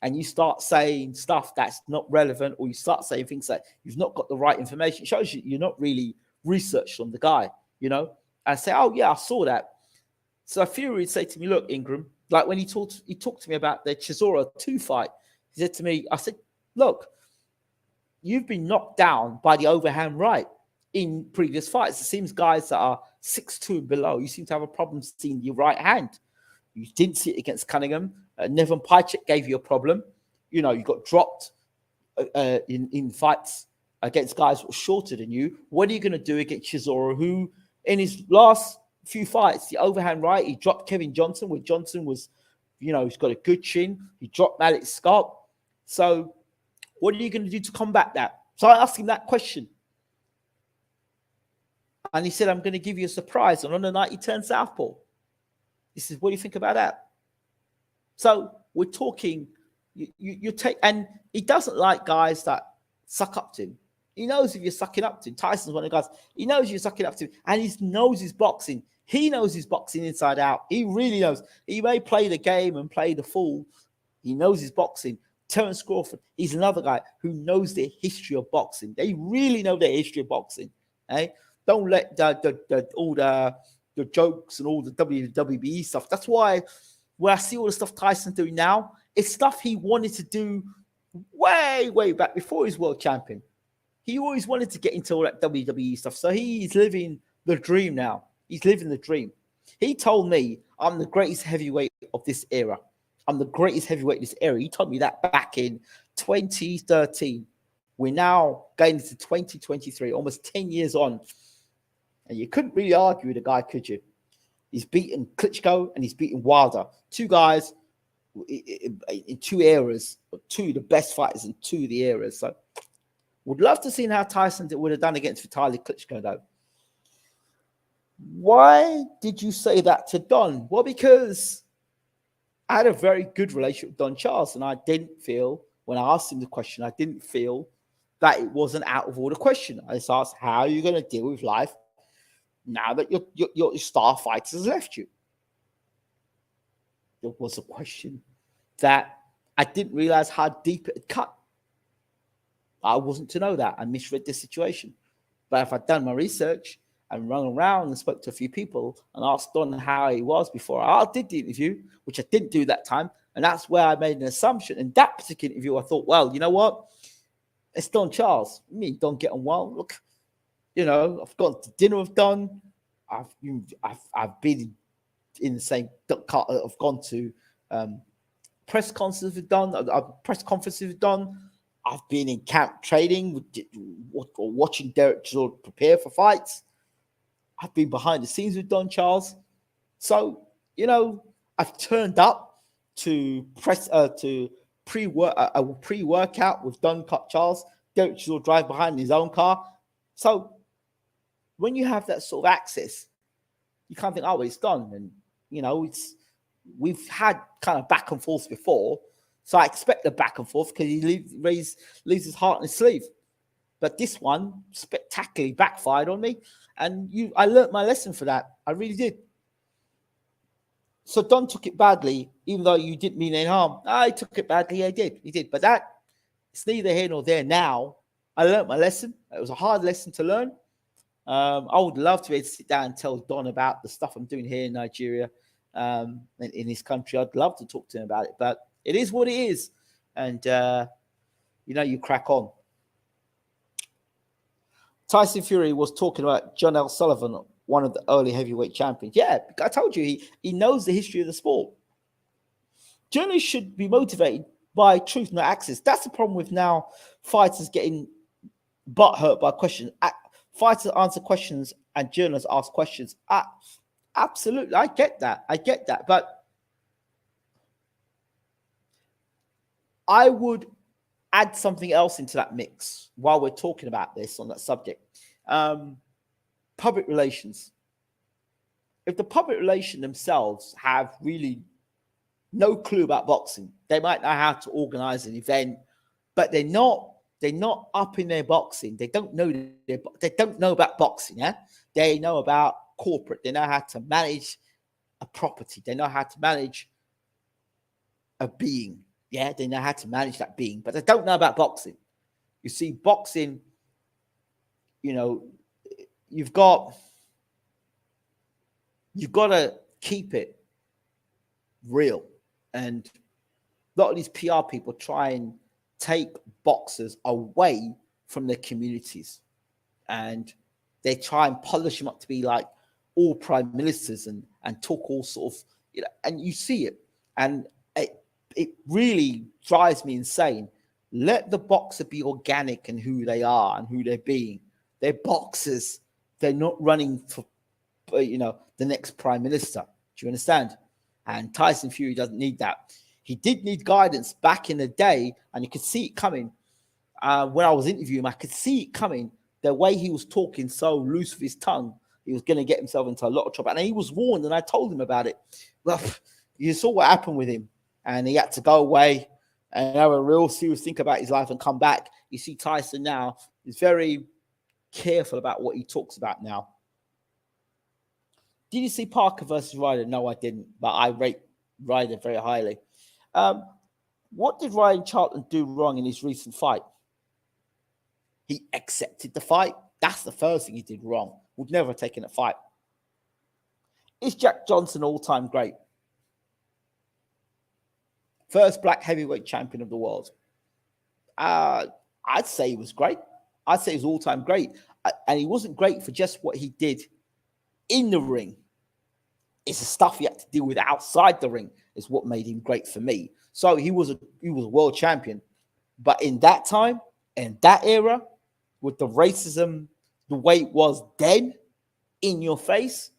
and you start saying stuff that's not relevant or you start saying things that you've not got the right information. It shows you you're not really researched on the guy, I say, oh, yeah, I saw that. So Fury would say to me, look, Ingram, like when he talked to me about the Chisora 2 fight, he said to me, I said, look, you've been knocked down by the overhand right in previous fights. It seems guys that are 6'2" and below, you seem to have a problem seeing your right hand. You didn't see it against Cunningham. Nevin Pajcik gave you a problem. You got dropped in fights against guys who were shorter than you. What are you going to do against Chisora, who in his last few fights, the overhand right, he dropped Kevin Johnson, where Johnson was, he's got a good chin. He dropped Malik Scott. So what are you going to do to combat that? So I asked him that question. And he said, I'm going to give you a surprise. And on the night he turned southpaw. He says, what do you think about that? So we're talking, you take, and he doesn't like guys that suck up to him. He knows if you're sucking up to him. Tyson's one of the guys, he knows you're sucking up to him. And he knows his boxing. He knows his boxing inside out. He really knows. He may play the game and play the fool. He knows his boxing. Terence Crawford, he's another guy who knows the history of boxing. They really know their history of boxing. Eh? Don't let all the jokes and all the WWE stuff. That's why when I see all the stuff Tyson's doing now, it's stuff he wanted to do way, way back before he was world champion. He always wanted to get into all that WWE stuff. So he's living the dream now. He's living the dream. He told me, I'm the greatest heavyweight of this era. I'm the greatest heavyweight of this era. He told me that back in 2013. We're now going into 2023, almost 10 years on. And you couldn't really argue with the guy, could you? He's beaten Klitschko and he's beaten Wilder. 2 guys in 2 eras, 2 of the best fighters in 2 of the eras. So would love to see how Tyson would have done against Vitaly Klitschko, though. Why did you say that to Don? Well, because I had a very good relationship with Don Charles, and I didn't feel, when I asked him the question, I didn't feel that it was an out of order question. I just asked, how are you going to deal with life now that your star fighter has left you? There was a question that I didn't realize how deep it had cut. I wasn't to know that. I misread the situation. But if I'd done my research and run around and spoke to a few people and asked Don how he was before I did the interview, which I didn't do that time, and that's where I made an assumption. In that particular interview, I thought, well, you know what? It's Don Charles. Me and Don get on well. Look, I've gone to dinner with Don. I've been in the same car. I've gone to press conferences with Don. I've been in camp training or watching Derek Chisora prepare for fights. I've been behind the scenes with Don Charles. So, I've turned up to pre-workout with Don Charles. Derek Chisora drive behind his own car. So when you have that sort of access, you can't think, oh, it's done. And, we've had kind of back and forth before. So I expect the back and forth because he leaves his heart in his sleeve. But this one spectacularly backfired on me. And I learned my lesson for that. I really did. So Don took it badly, even though you didn't mean any harm. I took it badly. I did. He did. But it's neither here nor there now. I learned my lesson. It was a hard lesson to learn. I would love to be able to sit down and tell Don about the stuff I'm doing here in Nigeria, in his country. I'd love to talk to him about it. But it is what it is. And, you crack on. Tyson Fury was talking about John L. Sullivan one of the early heavyweight champions. Yeah, I told you, he knows the history of the sport. Journalists should be motivated by truth, not access. That's the problem with now fighters getting butthurt by questions. Fighters answer questions and journalists ask questions. Absolutely, I get that. But I would add something else into that mix while we're talking about this on that subject. Public relations. If the public relations themselves have really no clue about boxing, they might know how to organize an event, but they're not up in their boxing. They don't know about boxing. Yeah, they know about corporate. They know how to manage a property. They know how to manage a being. Yeah, they know how to manage that being, but they don't know about boxing. You see, boxing, you've got to keep it real. And a lot of these PR people try and take boxers away from their communities. And they try and polish them up to be like all prime ministers and talk all sort of, and you see it. And it really drives me insane. Let the boxer be organic in who they are and who they're being. They're boxers. They're not running for, the next prime minister. Do you understand? And Tyson Fury doesn't need that. He did need guidance back in the day, and you could see it coming. When I was interviewing him, I could see it coming. The way he was talking so loose with his tongue, he was going to get himself into a lot of trouble. And he was warned, and I told him about it. Well, you saw what happened with him. And he had to go away and have a real serious think about his life and come back. You see Tyson now is very careful about what he talks about now. Did you see Parker versus Ryder? No, I didn't, but I rate Ryder very highly. What did Ryan Charlton do wrong in his recent fight? He accepted the fight. That's the first thing he did wrong. Would never have taken a fight. Is Jack Johnson all-time great? First black heavyweight champion of the world. I'd say he was great. I'd say he was all-time great. And he wasn't great for just what he did in the ring. It's the stuff he had to deal with outside the ring is what made him great for me. So he was a world champion. But in that time, in that era, with the racism, the way it was then, in your face,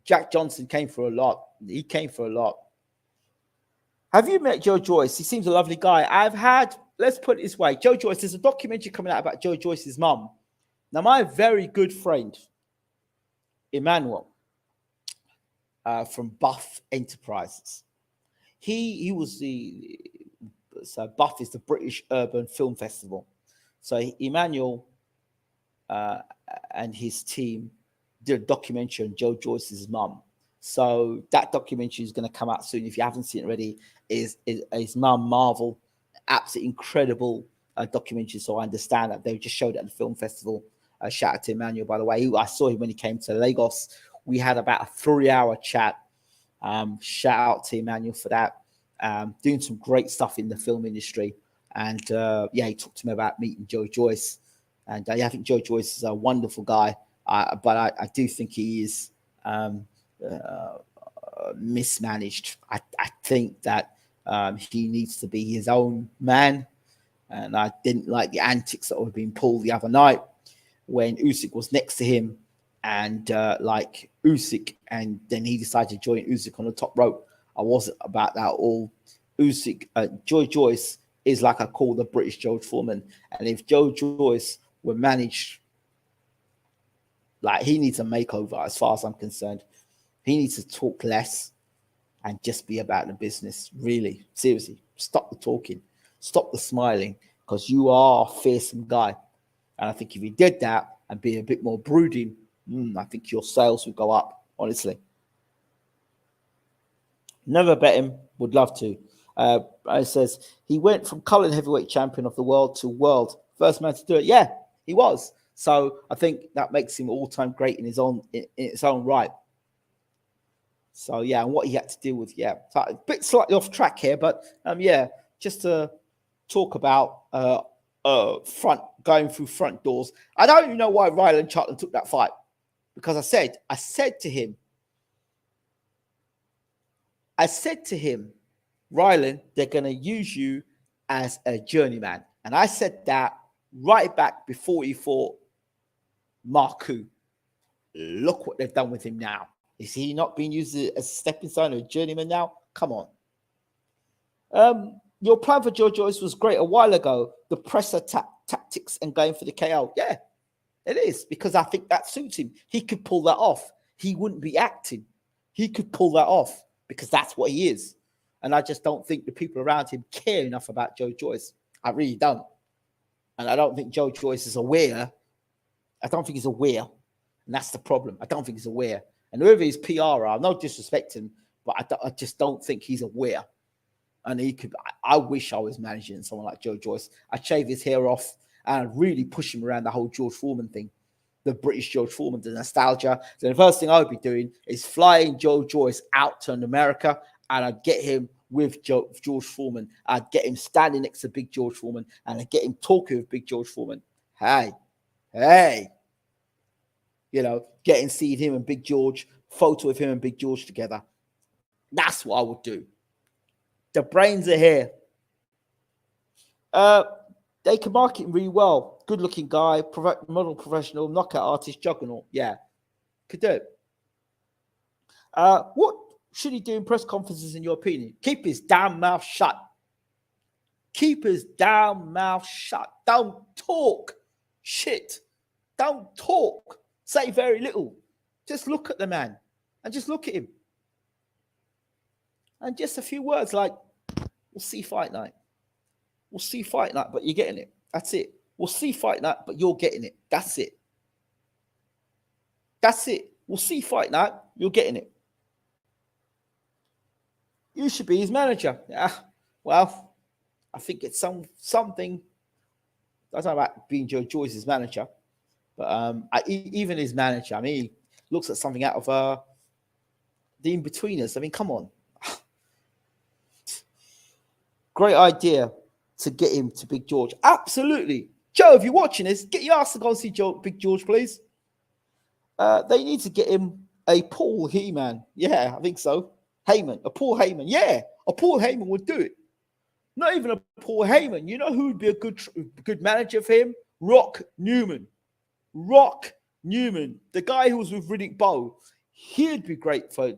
Jack Johnson came for a lot. He came for a lot. Have you met Joe Joyce? He seems a lovely guy. Let's put it this way. Joe Joyce, there's a documentary coming out about Joe Joyce's mum. Now, my very good friend, Emmanuel, from Buff Enterprises, he was Buff is the British Urban Film Festival. So Emmanuel and his team did a documentary on Joe Joyce's mum. So that documentary is going to come out soon. If you haven't seen it already, is his mum, Marvel. Absolutely incredible documentary. So I understand that they just showed it at the film festival. Shout out to Emmanuel, by the way. I saw him when he came to Lagos. We had about a 3-hour chat. Shout out to Emmanuel for that. Doing some great stuff in the film industry. And he talked to me about meeting Joe Joyce. And I think Joe Joyce is a wonderful guy. But I do think he is mismanaged. I think that he needs to be his own man. And I didn't like the antics that were being pulled the other night when Usyk was next to him and Usyk, and then he decided to join Usyk on the top rope. I wasn't about that at all. Usyk, Joe Joyce is like I call the British George Foreman. And if Joe Joyce were managed, he needs a makeover as far as I'm concerned. He needs to talk less and just be about the business. Really, seriously, stop the talking, stop the smiling, because you are a fearsome guy. And I think if you did that and be a bit more brooding, I think your sales would go up, honestly. Never bet him, would love to. It says, he went from colored heavyweight champion of the world to world. First man to do it. Yeah, he was. So I think that makes him all-time great in its own right. So, yeah, and what he had to deal with, yeah. So a bit slightly off track here, but, just to talk about going through front doors. I don't even know why Ryland Charlton took that fight. because I said to him, Ryland, they're going to use you as a journeyman. And I said that right back before he fought Marku. Look what they've done with him now. Is he not being used as a stepping stone or a journeyman now? Come on. Your plan for Joe Joyce was great a while ago. The presser tactics and going for the KO. Yeah, it is, because I think that suits him. He could pull that off. He wouldn't be acting. He could pull that off because that's what he is. And I just don't think the people around him care enough about Joe Joyce. I really don't. And I don't think Joe Joyce is aware. I don't think he's aware. And that's the problem. I don't think he's aware. And whoever his PR are, I'm not disrespecting, but I just don't think he's aware. And he could. I wish I was managing someone like Joe Joyce. I'd shave his hair off and I'd really push him around the whole George Foreman thing, the British George Foreman, the nostalgia. So the first thing I would be doing is flying Joe Joyce out to America, and I'd get him with George Foreman. I'd get him standing next to Big George Foreman, and I'd get him talking with Big George Foreman. Hey, getting seeing him and Big George, photo of him and Big George together. That's what I would do. The brains are here. They can market him really well. Good-looking guy, model professional, knockout artist, juggernaut. Yeah, could do it. What should he do in press conferences, in your opinion? Keep his damn mouth shut. Keep his damn mouth shut. Don't talk shit. Don't talk. Say very little. Just look at the man and just look at him. And just a few words like, we'll see fight night. We'll see fight night, but you're getting it. That's it. We'll see fight night, but you're getting it. That's it. That's it. We'll see fight night. You're getting it. You should be his manager. Yeah. Well, I think it's something. I don't know about being Joe Joyce's manager, but even his manager, I mean, he looks at something out of the In-Betweeners. I mean, come on. Great idea to get him to Big George. Absolutely. Joe, if you're watching this, get your ass to go and see Big George, please. They need to get him a Paul Heyman. Yeah, I think so. Heyman. A Paul Heyman. Yeah, a Paul Heyman would do it. Not even a Paul Heyman. You know who would be a good manager for him? Rock Newman. Rock Newman. The guy who was with Riddick Bowe. He'd be great for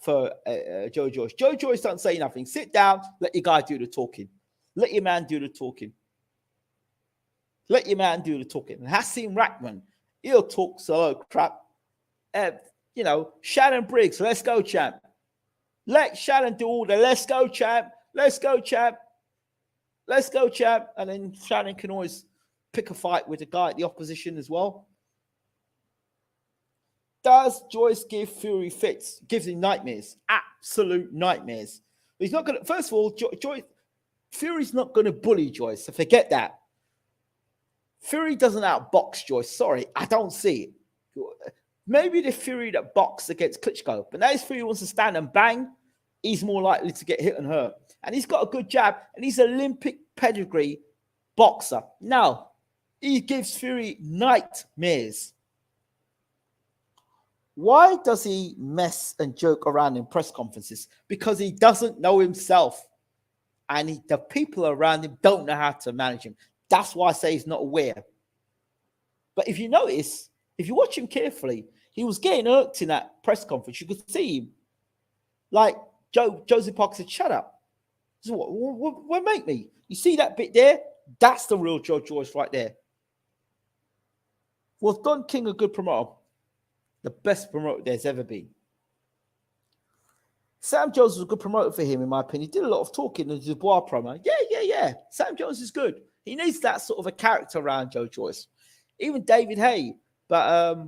Joe Joyce. Joe Joyce don't say nothing. Sit down, let your guy do the talking. Let your man do the talking. Let your man do the talking. And Hasim Rahman, he'll talk solo crap. Shannon Briggs, let's go, champ. Let Shannon do all the let's go, champ. Let's go, champ. Let's go, champ. And then Shannon can always pick a fight with the guy at the opposition as well. Does Joyce give Fury fits? Gives him nightmares. Absolute nightmares. He's not going to, first of all, Fury's not going to bully Joyce. So forget that. Fury doesn't outbox Joyce. Sorry, I don't see it. Maybe the Fury that boxed against Klitschko. But now if Fury wants to stand and bang, he's more likely to get hit and hurt. And he's got a good jab. And he's an Olympic pedigree boxer. Now, he gives Fury nightmares. Why does he mess and joke around in press conferences? Because he doesn't know himself. And the people around him don't know how to manage him. That's why I say he's not aware. But if you notice, if you watch him carefully, he was getting irked in that press conference. You could see him. Like Joseph Parker said, shut up. So what make me? You see that bit there? That's the real Joe Joyce right there. Was Don King a good promoter? The best promoter there's ever been. Sam Jones was a good promoter for him, in my opinion. He did a lot of talking in the Dubois promo. Yeah. Sam Jones is good. He needs that sort of a character around Joe Joyce. Even David Hay. But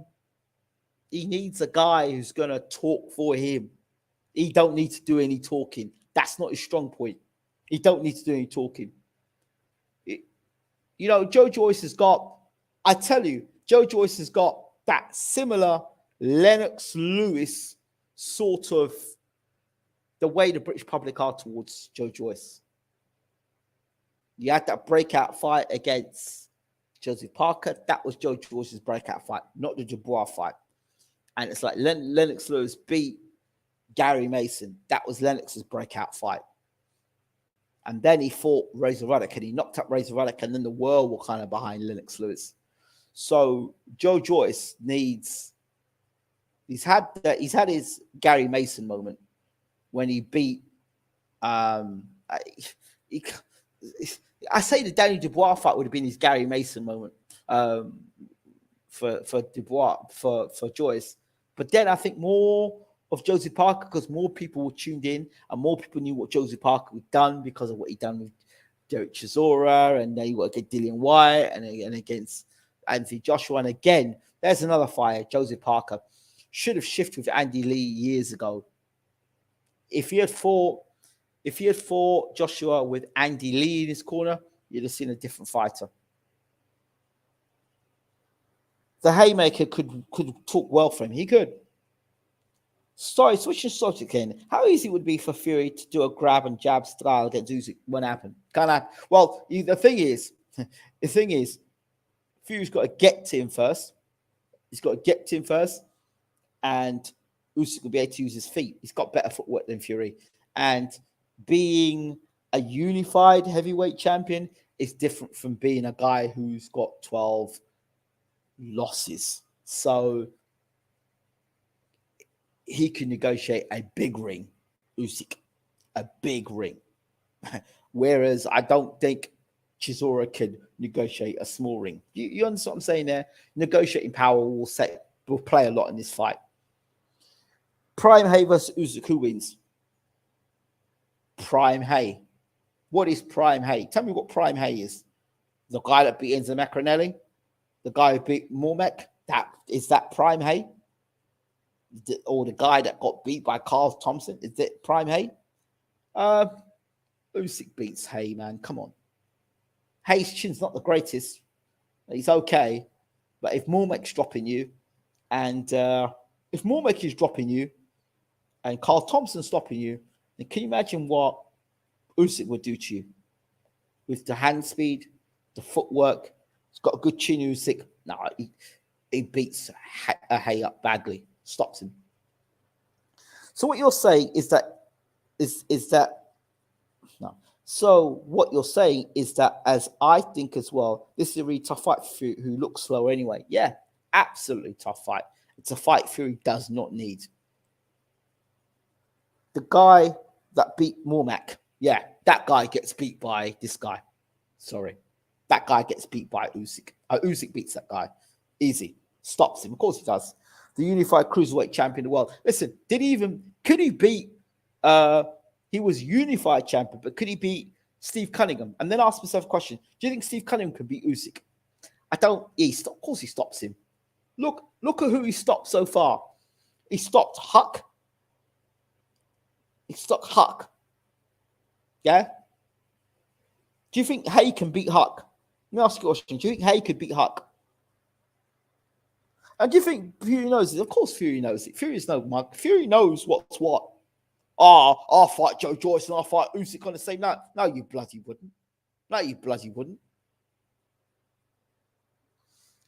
he needs a guy who's going to talk for him. He don't need to do any talking. That's not his strong point. He don't need to do any talking. Joe Joyce has got, I tell you, Joe Joyce has got that similar Lennox Lewis sort of the way the British public are towards Joe Joyce. You had that breakout fight against Joseph Parker. That was Joe Joyce's breakout fight, not the Dubois fight. And it's like Lennox Lewis beat Gary Mason. That was Lennox's breakout fight. And then he fought Razor Ruddock, and he knocked up Razor Ruddock, and then the world were kind of behind Lennox Lewis. So Joe Joyce needs. He's had his Gary Mason moment when he beat. I say the Danny Dubois fight would have been his Gary Mason moment for Dubois for Joyce, but then I think more of Josie Parker, because more people were tuned in and more people knew what Josie Parker had done because of what he'd done with Derek Chisora, and then he got against Dillian Whyte and against Anthony Joshua. And again, there's another fight. Josie Parker should have shifted with Andy Lee years ago. If he had fought Joshua with Andy Lee in his corner, you'd have seen a different fighter. The Haymaker could talk well for him. He could. Sorry, switching subject again. How easy would it be for Fury to do a grab and jab style against Usyk? When happen? Can't happen. Well, the thing is, Fury's got to get to him first. He's got to get to him first, and Usyk will be able to use his feet. He's got better footwork than Fury, and being a unified heavyweight champion is different from being a guy who's got 12 losses. So he can negotiate a big ring, Usyk, a big ring. Whereas I don't think Chisora could negotiate a small ring. You understand what I'm saying there? Negotiating power will play a lot in this fight. Prime Hay versus Usyk, who wins? Prime Hay. What is Prime Hay? Tell me what Prime Hay is. The guy that beat Enzo Macronelli? The guy who beat Mormek? Is that Prime Hay? Or the guy that got beat by Carl Thompson? Is it Prime Hay? Usyk beats Hay, man. Come on. Hay's chin's not the greatest. He's okay. But if Mormek's dropping you, and if Mormek is dropping you, and Carl Thompson's stopping you, then can you imagine what Usyk would do to you? With the hand speed, the footwork, he's got a good chin, Usyk. No, he beats Hay up badly. Stops him. So what you're saying is that no. So what you're saying is that, as I think as well, this is a really tough fight for Fury, who looks slow anyway. Yeah, absolutely tough fight. It's a fight Fury does not need. The guy that beat Mormak, yeah, that guy gets beat by this guy. Sorry, that guy gets beat by Usyk. Usyk beats that guy, easy. Stops him. Of course he does. The unified cruiserweight champion of the world. Listen, could he beat, he was unified champion, but could he beat Steve Cunningham? And then ask myself a question. Do you think Steve Cunningham can beat Usyk? I don't. Yeah, of course he stops him. Look at who he stopped so far. He stopped Huck. He stopped Huck. Yeah? Do you think Hay can beat Huck? Let me ask you a question. Do you think Hay could beat Huck? And do you think Fury knows it? Of course Fury knows it. Fury knows what's what. I'll fight Joe Joyce and I'll fight Usyk on the same night. No, you bloody wouldn't. No, you bloody wouldn't.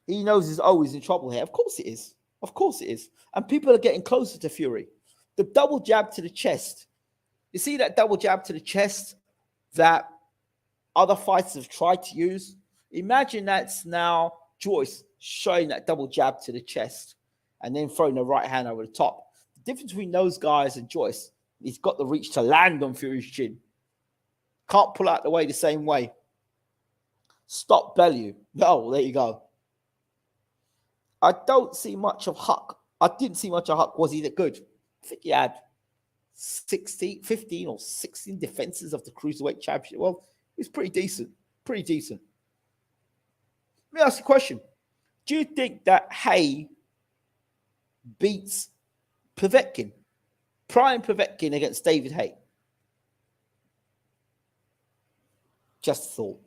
He knows he's always in trouble here. Of course it is. Of course it is. And people are getting closer to Fury. The double jab to the chest. You see that double jab to the chest that other fighters have tried to use? Imagine that's now Joyce showing that double jab to the chest and then throwing the right hand over the top. The difference between those guys and Joyce, he's got the reach to land on Fury's chin. Can't pull out the way the same way. Stop Bellew. No, there you go. I don't see much of Huck. I didn't see much of Huck. Was he that good? I think he had 15 or 16 defenses of the Cruiserweight Championship. Well, he's pretty decent. Pretty decent. Let me ask you a question. Do you think that Hay beats Povetkin? Prime Povetkin against David Hay? Just a thought.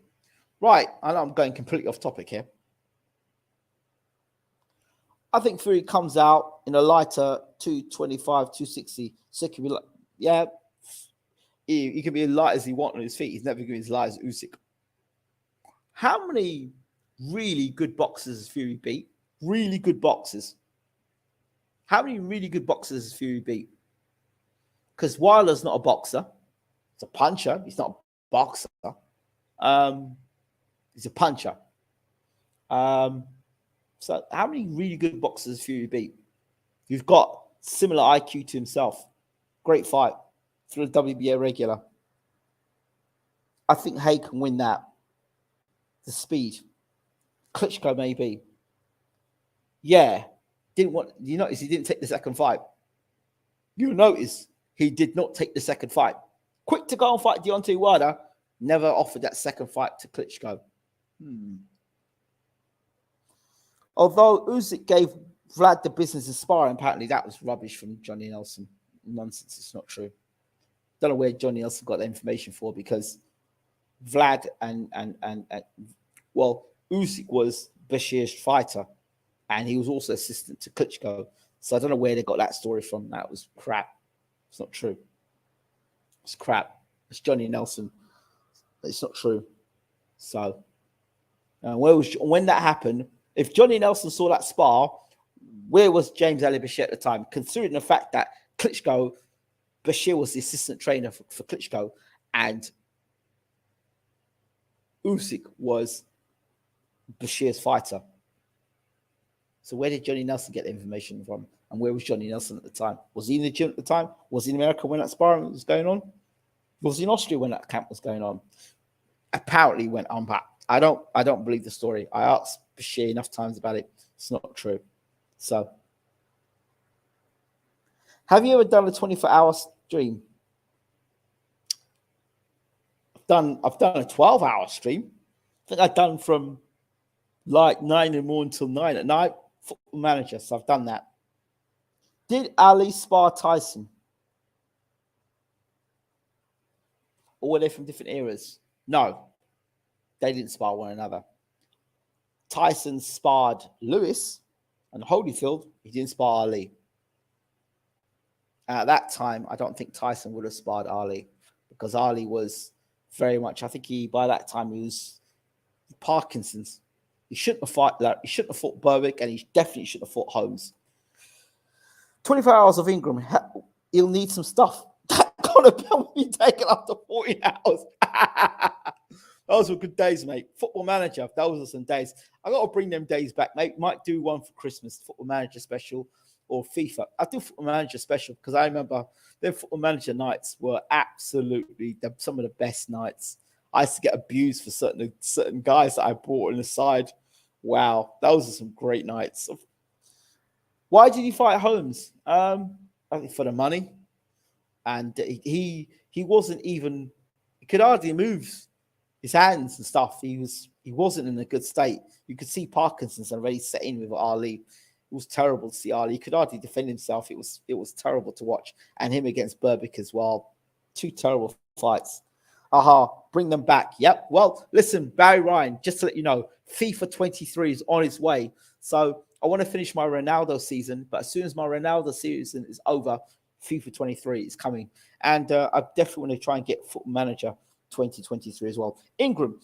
Right, I know I'm going completely off topic here. I think Fury comes out in a lighter 225, 260. So he can be like, yeah, he can be as light as he wants on his feet. He's never going to be as light as Usyk. How many really good boxers has Fury beat? Really good boxers. How many really good boxers has Fury beat? Because Wilder's not a boxer. He's a puncher. He's not a boxer. He's a puncher. So how many really good boxers has Fury beat? You've got similar IQ to himself. Great fight for the WBA regular. I think Hay can win that. The speed. Klitschko maybe. Yeah. Didn't want. You notice he didn't take the second fight. You notice he did not take the second fight. Quick to go and fight Deontay Wilder. Never offered that second fight to Klitschko. Although Usyk gave Vlad the business of sparring, apparently that was rubbish from Johnny Nelson. Nonsense. It's not true. Don't know where Johnny Nelson got the information for, because Vlad and Usyk was Bashir's fighter, and he was also assistant to Klitschko. So I don't know where they got that story from. That was crap. It's not true. It's crap. It's Johnny Nelson. It's not true. So when that happened, if Johnny Nelson saw that spar, where was James Ali Bashir at the time? Considering the fact that Bashir was the assistant trainer for Klitschko, and Usyk was Bashir's fighter. So where did Johnny Nelson get the information from? And where was Johnny Nelson at the time? Was he in the gym at the time? Was he in America when that sparring was going on? Was he in Austria when that camp was going on? Apparently went on back. I don't believe the story. I asked Bashir enough times about it. It's not true. So, have you ever done a 24-hour stream? I've done a 12-hour stream. I think I've done from like 9 in the morning till 9 at night. Football Manager, so I've done that. Did Ali spar Tyson? Or were they from different eras? No, they didn't spar one another. Tyson sparred Lewis, and Holyfield, he didn't spar Ali. At that time, I don't think Tyson would have sparred Ali, because Ali was very much, I think by that time he was Parkinson's. He shouldn't have fought that. He shouldn't have fought Berwick, and he definitely shouldn't have fought Holmes. 24 hours of Ingram, he'll need some stuff. That Conor will be taken after 14 hours. Those were good days, mate. Football Manager, those are some days. I got to bring them days back, mate. Might do one for Christmas, Football Manager special, or FIFA. I do Football Manager special because I remember their Football Manager nights were absolutely some of the best nights. I used to get abused for certain guys that I brought on the side. Wow, those are some great nights. Why did he fight Holmes? I think for the money, and he wasn't even. He could hardly move his hands and stuff. He wasn't in a good state. You could see Parkinson's already set in with Ali. It was terrible to see Ali. He could hardly defend himself. It was terrible to watch. And him against Berbick as well. Two terrible fights. Bring them back. Yep. Well, listen, Barry Ryan, just to let you know, FIFA 23 is on its way. So I want to finish my Ronaldo season, but as soon as my Ronaldo season is over, FIFA 23 is coming. And I definitely want to try and get Football Manager 2023 as well. Ingram,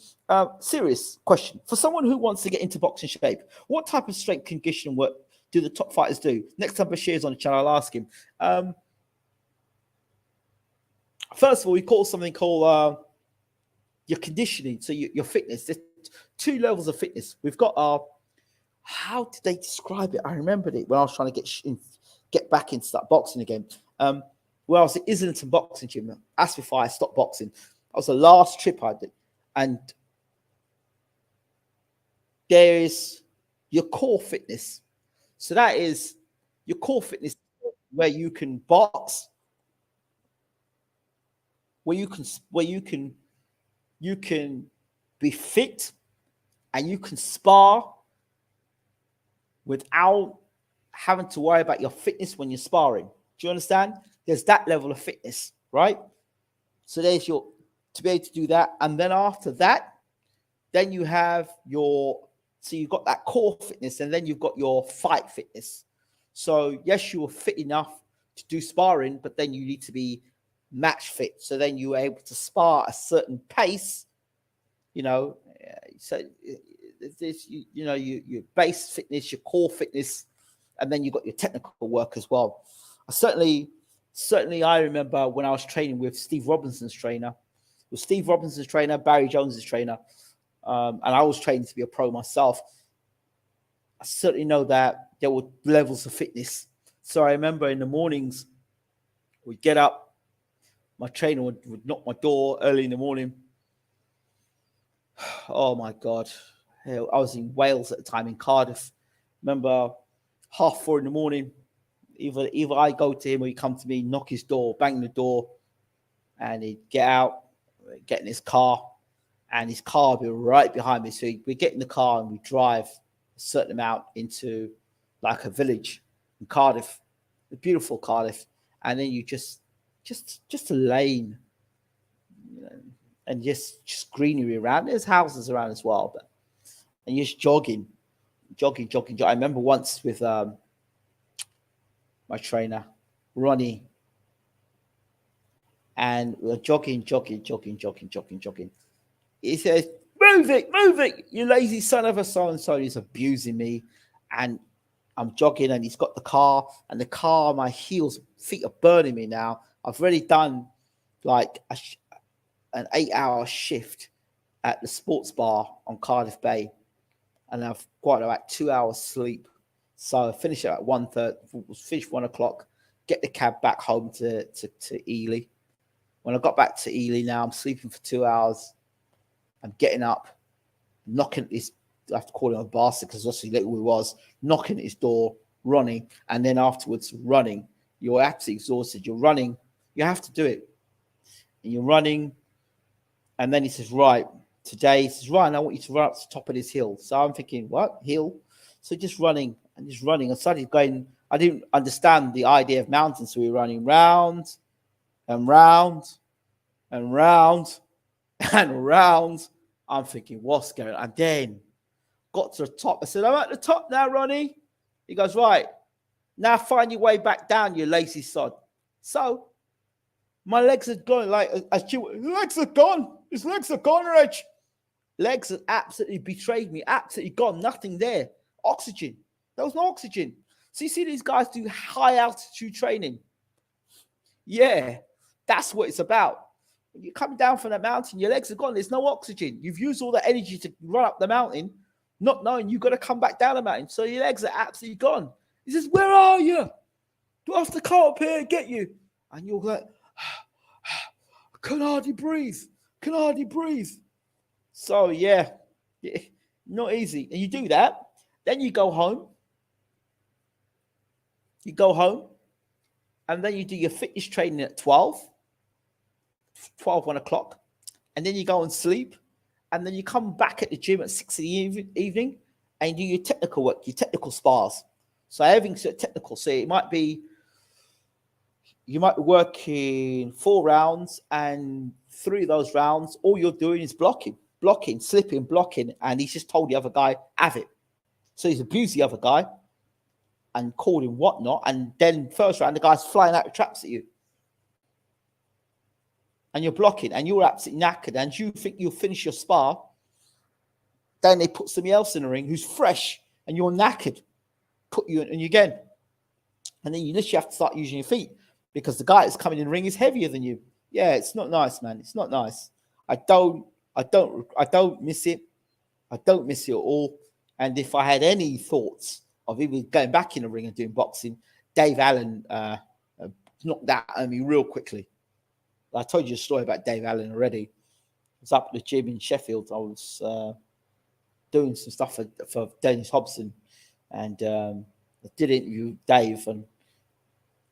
serious question. For someone who wants to get into boxing shape, what type of strength conditioning work do the top fighters do? Next time Bashir is on the channel, I'll ask him. First of all, we call something called your conditioning, so your fitness. There's two levels of fitness. We've got our, how did they describe it? I remembered it when I was trying to get back into start boxing again. Well, I was at Islington Boxing Gym. That's before I stopped boxing. That was the last trip I did. And there is your core fitness. So that is your core fitness where you can box, where you can be fit and you can spar without having to worry about your fitness when you're sparring. Do you understand? There's that level of fitness, right? So there's your, to be able to do that. And then after that, then you have your, so you've got that core fitness and then you've got your fight fitness. So yes, you're fit enough to do sparring, but then you need to be match fit. So then you're able to spar a certain pace, you know, so this, you know, your base fitness, your core fitness, and then you got your technical work as well. Certainly, I remember when I was training with Steve Robinson's trainer. With Steve Robinson's trainer, Barry Jones's trainer, and I was training to be a pro myself. I certainly know that there were levels of fitness. So I remember in the mornings, we'd get up, my trainer would knock my door early in the morning. Oh my God. I was in Wales at the time, in Cardiff. Remember, 4:30 in the morning, either I go to him or he come to me, knock his door, bang the door, and he'd get out, get in his car, and his car would be right behind me. So we get in the car and we drive a certain amount into like a village in Cardiff, the beautiful Cardiff, and then you just a lane, you know, and just greenery around. There's houses around as well, and you're just jogging. I remember once with my trainer, Ronnie, and we're jogging. He says, move it, you lazy son of a so-and-so. He's abusing me, and I'm jogging, and he's got the car, my feet are burning me now. I've already done like an 8-hour shift at the sports bar on Cardiff Bay, and I've got about 2 hours sleep. So I finished at 1:30, finished 1 o'clock, get the cab back home to Ely. When I got back to Ely now, I'm sleeping for 2 hours. I'm getting up, knocking at his, I have to call him a bastard because that's how little he was, knocking at his door, running, and then afterwards running. You're absolutely exhausted. You're running. You have to do it. And you're running. And then he says, right, today, he says, Ryan, I want you to run up to the top of this hill. So I'm thinking, what? Hill? So just running. I started going, I didn't understand the idea of mountains. So we were running round and round and round and round. I'm thinking, what's going on? And then got to the top. I said, I'm at the top now, Ronnie. He goes, right, now find your way back down, you lazy sod. So my legs had gone, like, legs are gone. His legs are gone, Reg. Legs had absolutely betrayed me, absolutely gone, nothing there. Oxygen. There was no oxygen. So you see these guys do high altitude training. Yeah, that's what it's about. When you come down from the mountain, your legs are gone. There's no oxygen. You've used all the energy to run up the mountain, not knowing you've got to come back down the mountain. So your legs are absolutely gone. He says, where are you? Do I have to come up here and get you? And you're like, I can hardly breathe. So yeah, not easy. And you do that. Then you go home. And then you do your fitness training at 1 o'clock. And then you go and sleep. And then you come back at the gym at 6 in the evening and do your technical work, your technical spars. So everything's technical. So it might be, you might be working 4 rounds, and 3 of those rounds, all you're doing is blocking, slipping, blocking. And he's just told the other guy, have it. So he's abused the other guy and called him whatnot. And then first round, the guy's flying out of traps at you. And you're blocking, and you're absolutely knackered, and you think you'll finish your spar. Then they put somebody else in the ring who's fresh, and you're knackered. Put you in again. And then you literally have to start using your feet because the guy that's coming in the ring is heavier than you. Yeah, it's not nice, man. It's not nice. I don't miss it. I don't miss it at all. And if I had any thoughts of even going back in the ring and doing boxing, Dave Allen knocked that at me real quickly. I told you a story about Dave Allen already. I was up at the gym in Sheffield. I was doing some stuff for Dennis Hobson, and I did interview Dave, and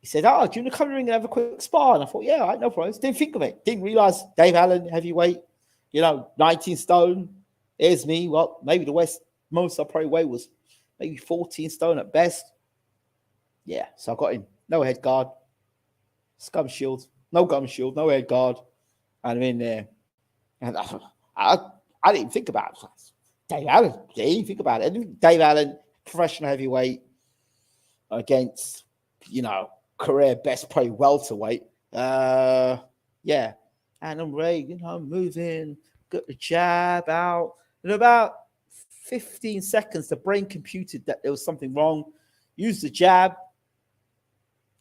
he said, "Oh, do you want to come in the ring and have a quick spar?" And I thought, "Yeah, all right, no problems." Didn't think of it. Didn't realize Dave Allen, heavyweight, 19 stone. Here's me. Well, maybe the most I probably weigh was maybe 14 stone at best. Yeah, so I got him. No head guard, scum shield. No gum shield, no head guard. And I'm in there. And I didn't even think about it. Dave Allen, didn't even think about it. Dave Allen, professional heavyweight against, career best probably welterweight. Yeah. And I'm ready, moving, got the jab out. In about 15 seconds, the brain computed that there was something wrong. used the jab,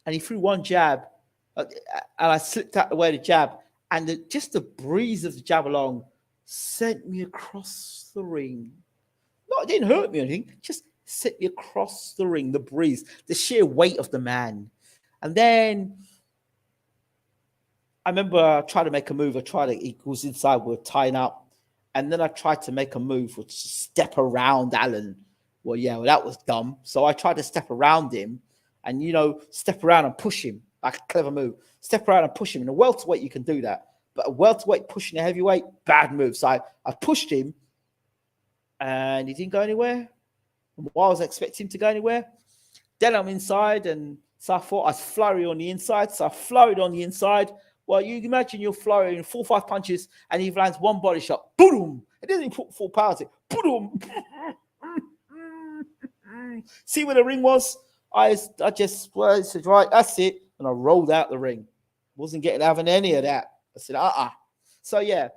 and he threw one jab, and I slipped out the way of the jab, and just the breeze of the jab along sent me across the ring. No, it didn't hurt me or anything, just sent me across the ring, the breeze, the sheer weight of the man. And then I remember I tried to make a move. He was inside, we were tying up. And then I tried to make a move, which is step around Alan. Well, that was dumb. So I tried to step around him and, step around and push him, like a clever move. Step around and push him. In a welterweight, you can do that. But a welterweight pushing a heavyweight, bad move. So I pushed him and he didn't go anywhere. And why was I expecting him to go anywhere? Then I'm inside, and so I thought I'd flurry on the inside. So I flurried on the inside. Well, you imagine you're flurrying 4 or 5 punches, and he lands one body shot. Boom! It doesn't even put full power to it. Boom! See where the ring was? I said, right, that's it. And I rolled out the ring. Wasn't having any of that. I said, So yeah,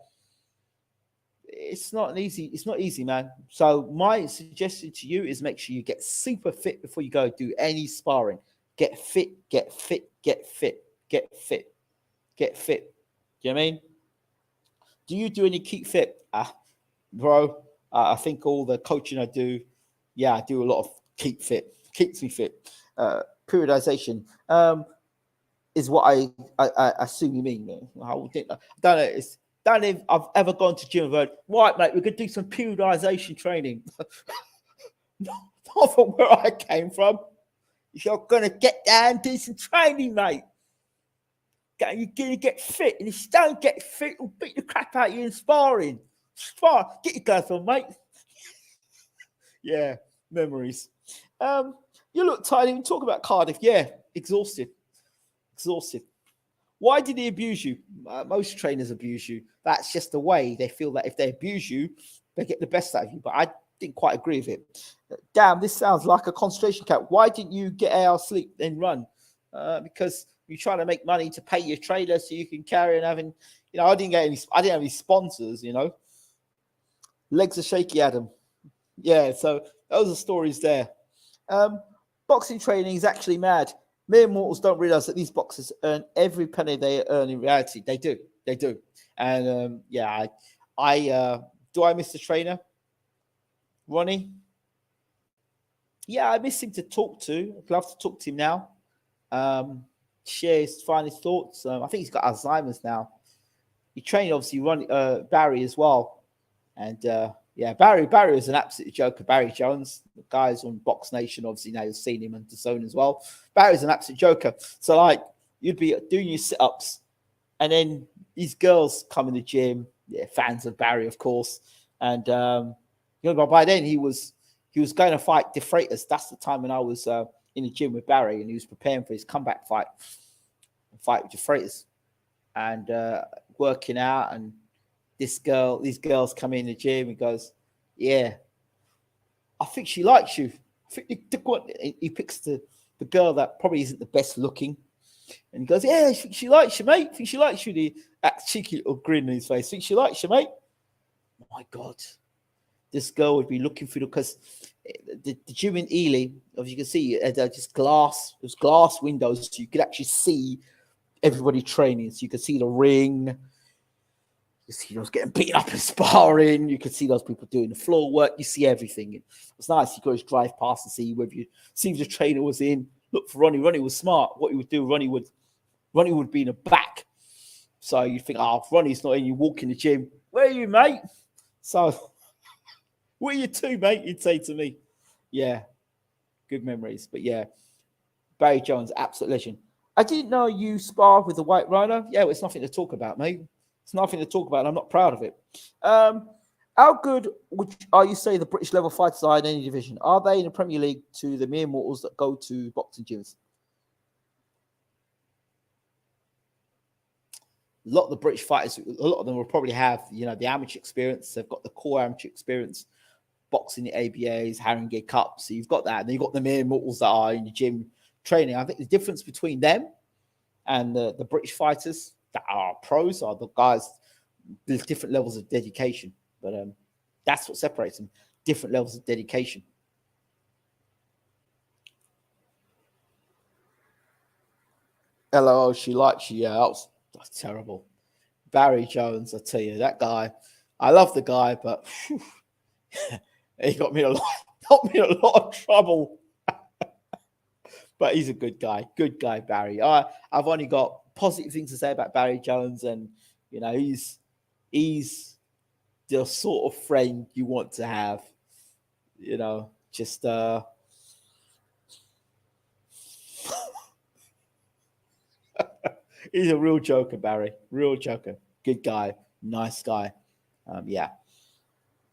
it's not easy, man. So my suggestion to you is make sure you get super fit before you go do any sparring. Get fit. Do you know what I mean? Do you do any keep fit? Bro, I think all the coaching I do, I do a lot of keep fit. Keeps me fit. Periodization is what I assume you mean. I don't know. Don't know if I've ever gone to gym and heard, right, mate, we're going to do some periodization training. Not from where I came from. You're going to get down and do some training, mate. You're going to get fit. And if you don't get fit, we'll beat the crap out of you in sparring. Get your gloves on, mate. Yeah, memories. You look tired. Even talk about Cardiff. Yeah, exhausted. Why did he abuse you? Most trainers abuse you. That's just the way they feel that if they abuse you, they get the best out of you. But I didn't quite agree with it. Damn, this sounds like a concentration camp. Why didn't you get 8 hours sleep then run? Because you're trying to make money to pay your trainer so you can carry on having, I didn't have any sponsors, Legs are shaky, Adam. Yeah, so those are stories there. Boxing training is actually mad. Mere mortals don't realize that these boxers earn every penny they earn in reality. They do. And do I miss the trainer, Ronnie? Yeah, I miss him to talk to. I'd love to talk to him now. Share his finest thoughts. I think he's got Alzheimer's now. He trained obviously Barry as well, and Barry was an absolute joker. Barry Jones, the guys on Box Nation, obviously now you've seen him on DAZN as well. Barry's an absolute joker. So like you'd be doing your sit-ups, and then these girls come in the gym, fans of Barry, of course, and by then he was going to fight De Freitas. That's the time when I was in the gym with Barry, and he was preparing for his comeback fight with De Freitas, and working out. And these girls come in the gym and goes, yeah, I think she likes you. I think he picks the girl that probably isn't the best looking, and he goes, yeah, I think she likes you, mate. I think she likes you. That cheeky little grin on his face. I think she likes you, mate. My God, this girl would be looking through because the gym in Ely, as you can see, just glass. There's glass windows, so you could actually see everybody training. So you could see the ring. You see those getting beaten up in sparring. You could see those people doing the floor work. You see everything. It's nice. You could just drive past and see whether see if the trainer was in. Look for Ronnie. Ronnie was smart. What he would do, Ronnie would be in the back. So you think, Ronnie's not in. You walk in the gym. Where are you, mate? So, what are you two, mate? You'd say to me. Yeah, good memories. But yeah, Barry Jones, absolute legend. I didn't know you sparred with the White Rhino. Yeah, well, it's nothing to talk about, mate. It's nothing to talk about, and I'm not proud of it. How good are you say the British level fighters are in any division? Are they in the Premier League to the mere mortals that go to boxing gyms? A lot of the British fighters, a lot of them will probably have, the amateur experience. They've got the core amateur experience, boxing the ABAs, Haringey Cup. So you've got that. And then you've got the mere mortals that are in the gym training. I think the difference between them and the British fighters that are pros are the guys with different levels of dedication. But that's what separates them, different levels of dedication. LOL, she likes you. Yeah, that's terrible. Barry Jones, I tell you, that guy, I love the guy, but whew, he got me a lot of trouble. But he's a good guy, Barry. I've only got positive things to say about Barry Jones, and you know, he's the sort of friend you want to have. You know, just he's a real joker, Barry. Real joker. Good guy, nice guy. Yeah.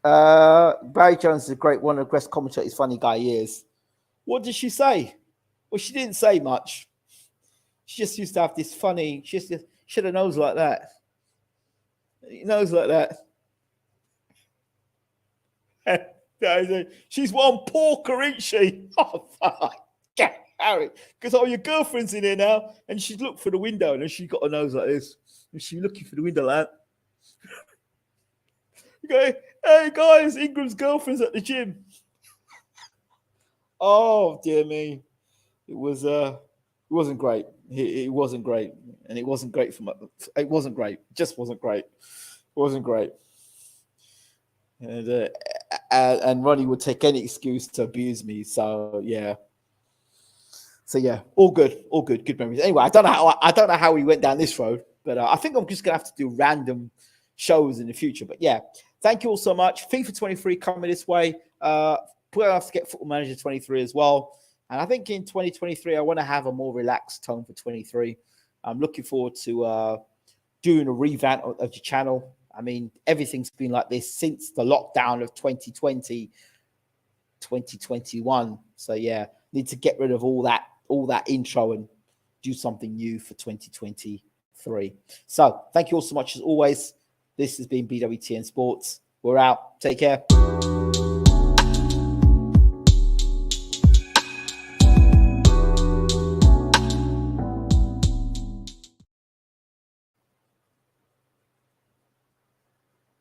Barry Jones is a great one of the best commentators, funny guy he is. What did she say? Well, she didn't say much. She just used to have this funny. She had a nose like that. Nose like that. She's one porker, ain't she? Oh fuck, Harry. Because your girlfriend's in here now, and she's looked for the window, and she got a nose like this, and she's looking for the window like that. You go, hey guys, Ingram's girlfriend's at the gym. Oh dear me, it wasn't great. It wasn't great, and it wasn't great for my. It wasn't great. Just wasn't great. It wasn't great. And Ronnie would take any excuse to abuse me. So yeah. All good, good memories. Anyway, I don't know how we went down this road, but I think I'm just gonna have to do random shows in the future. But yeah, thank you all so much. FIFA 23 coming this way. We'll have to get Football Manager 23 as well. And I think in 2023, I want to have a more relaxed tone for 23. I'm looking forward to doing a revamp of the channel. I mean, everything's been like this since the lockdown of 2020, 2021. So yeah, need to get rid of all that intro and do something new for 2023. So thank you all so much as always. This has been BWTN Sports. We're out. Take care.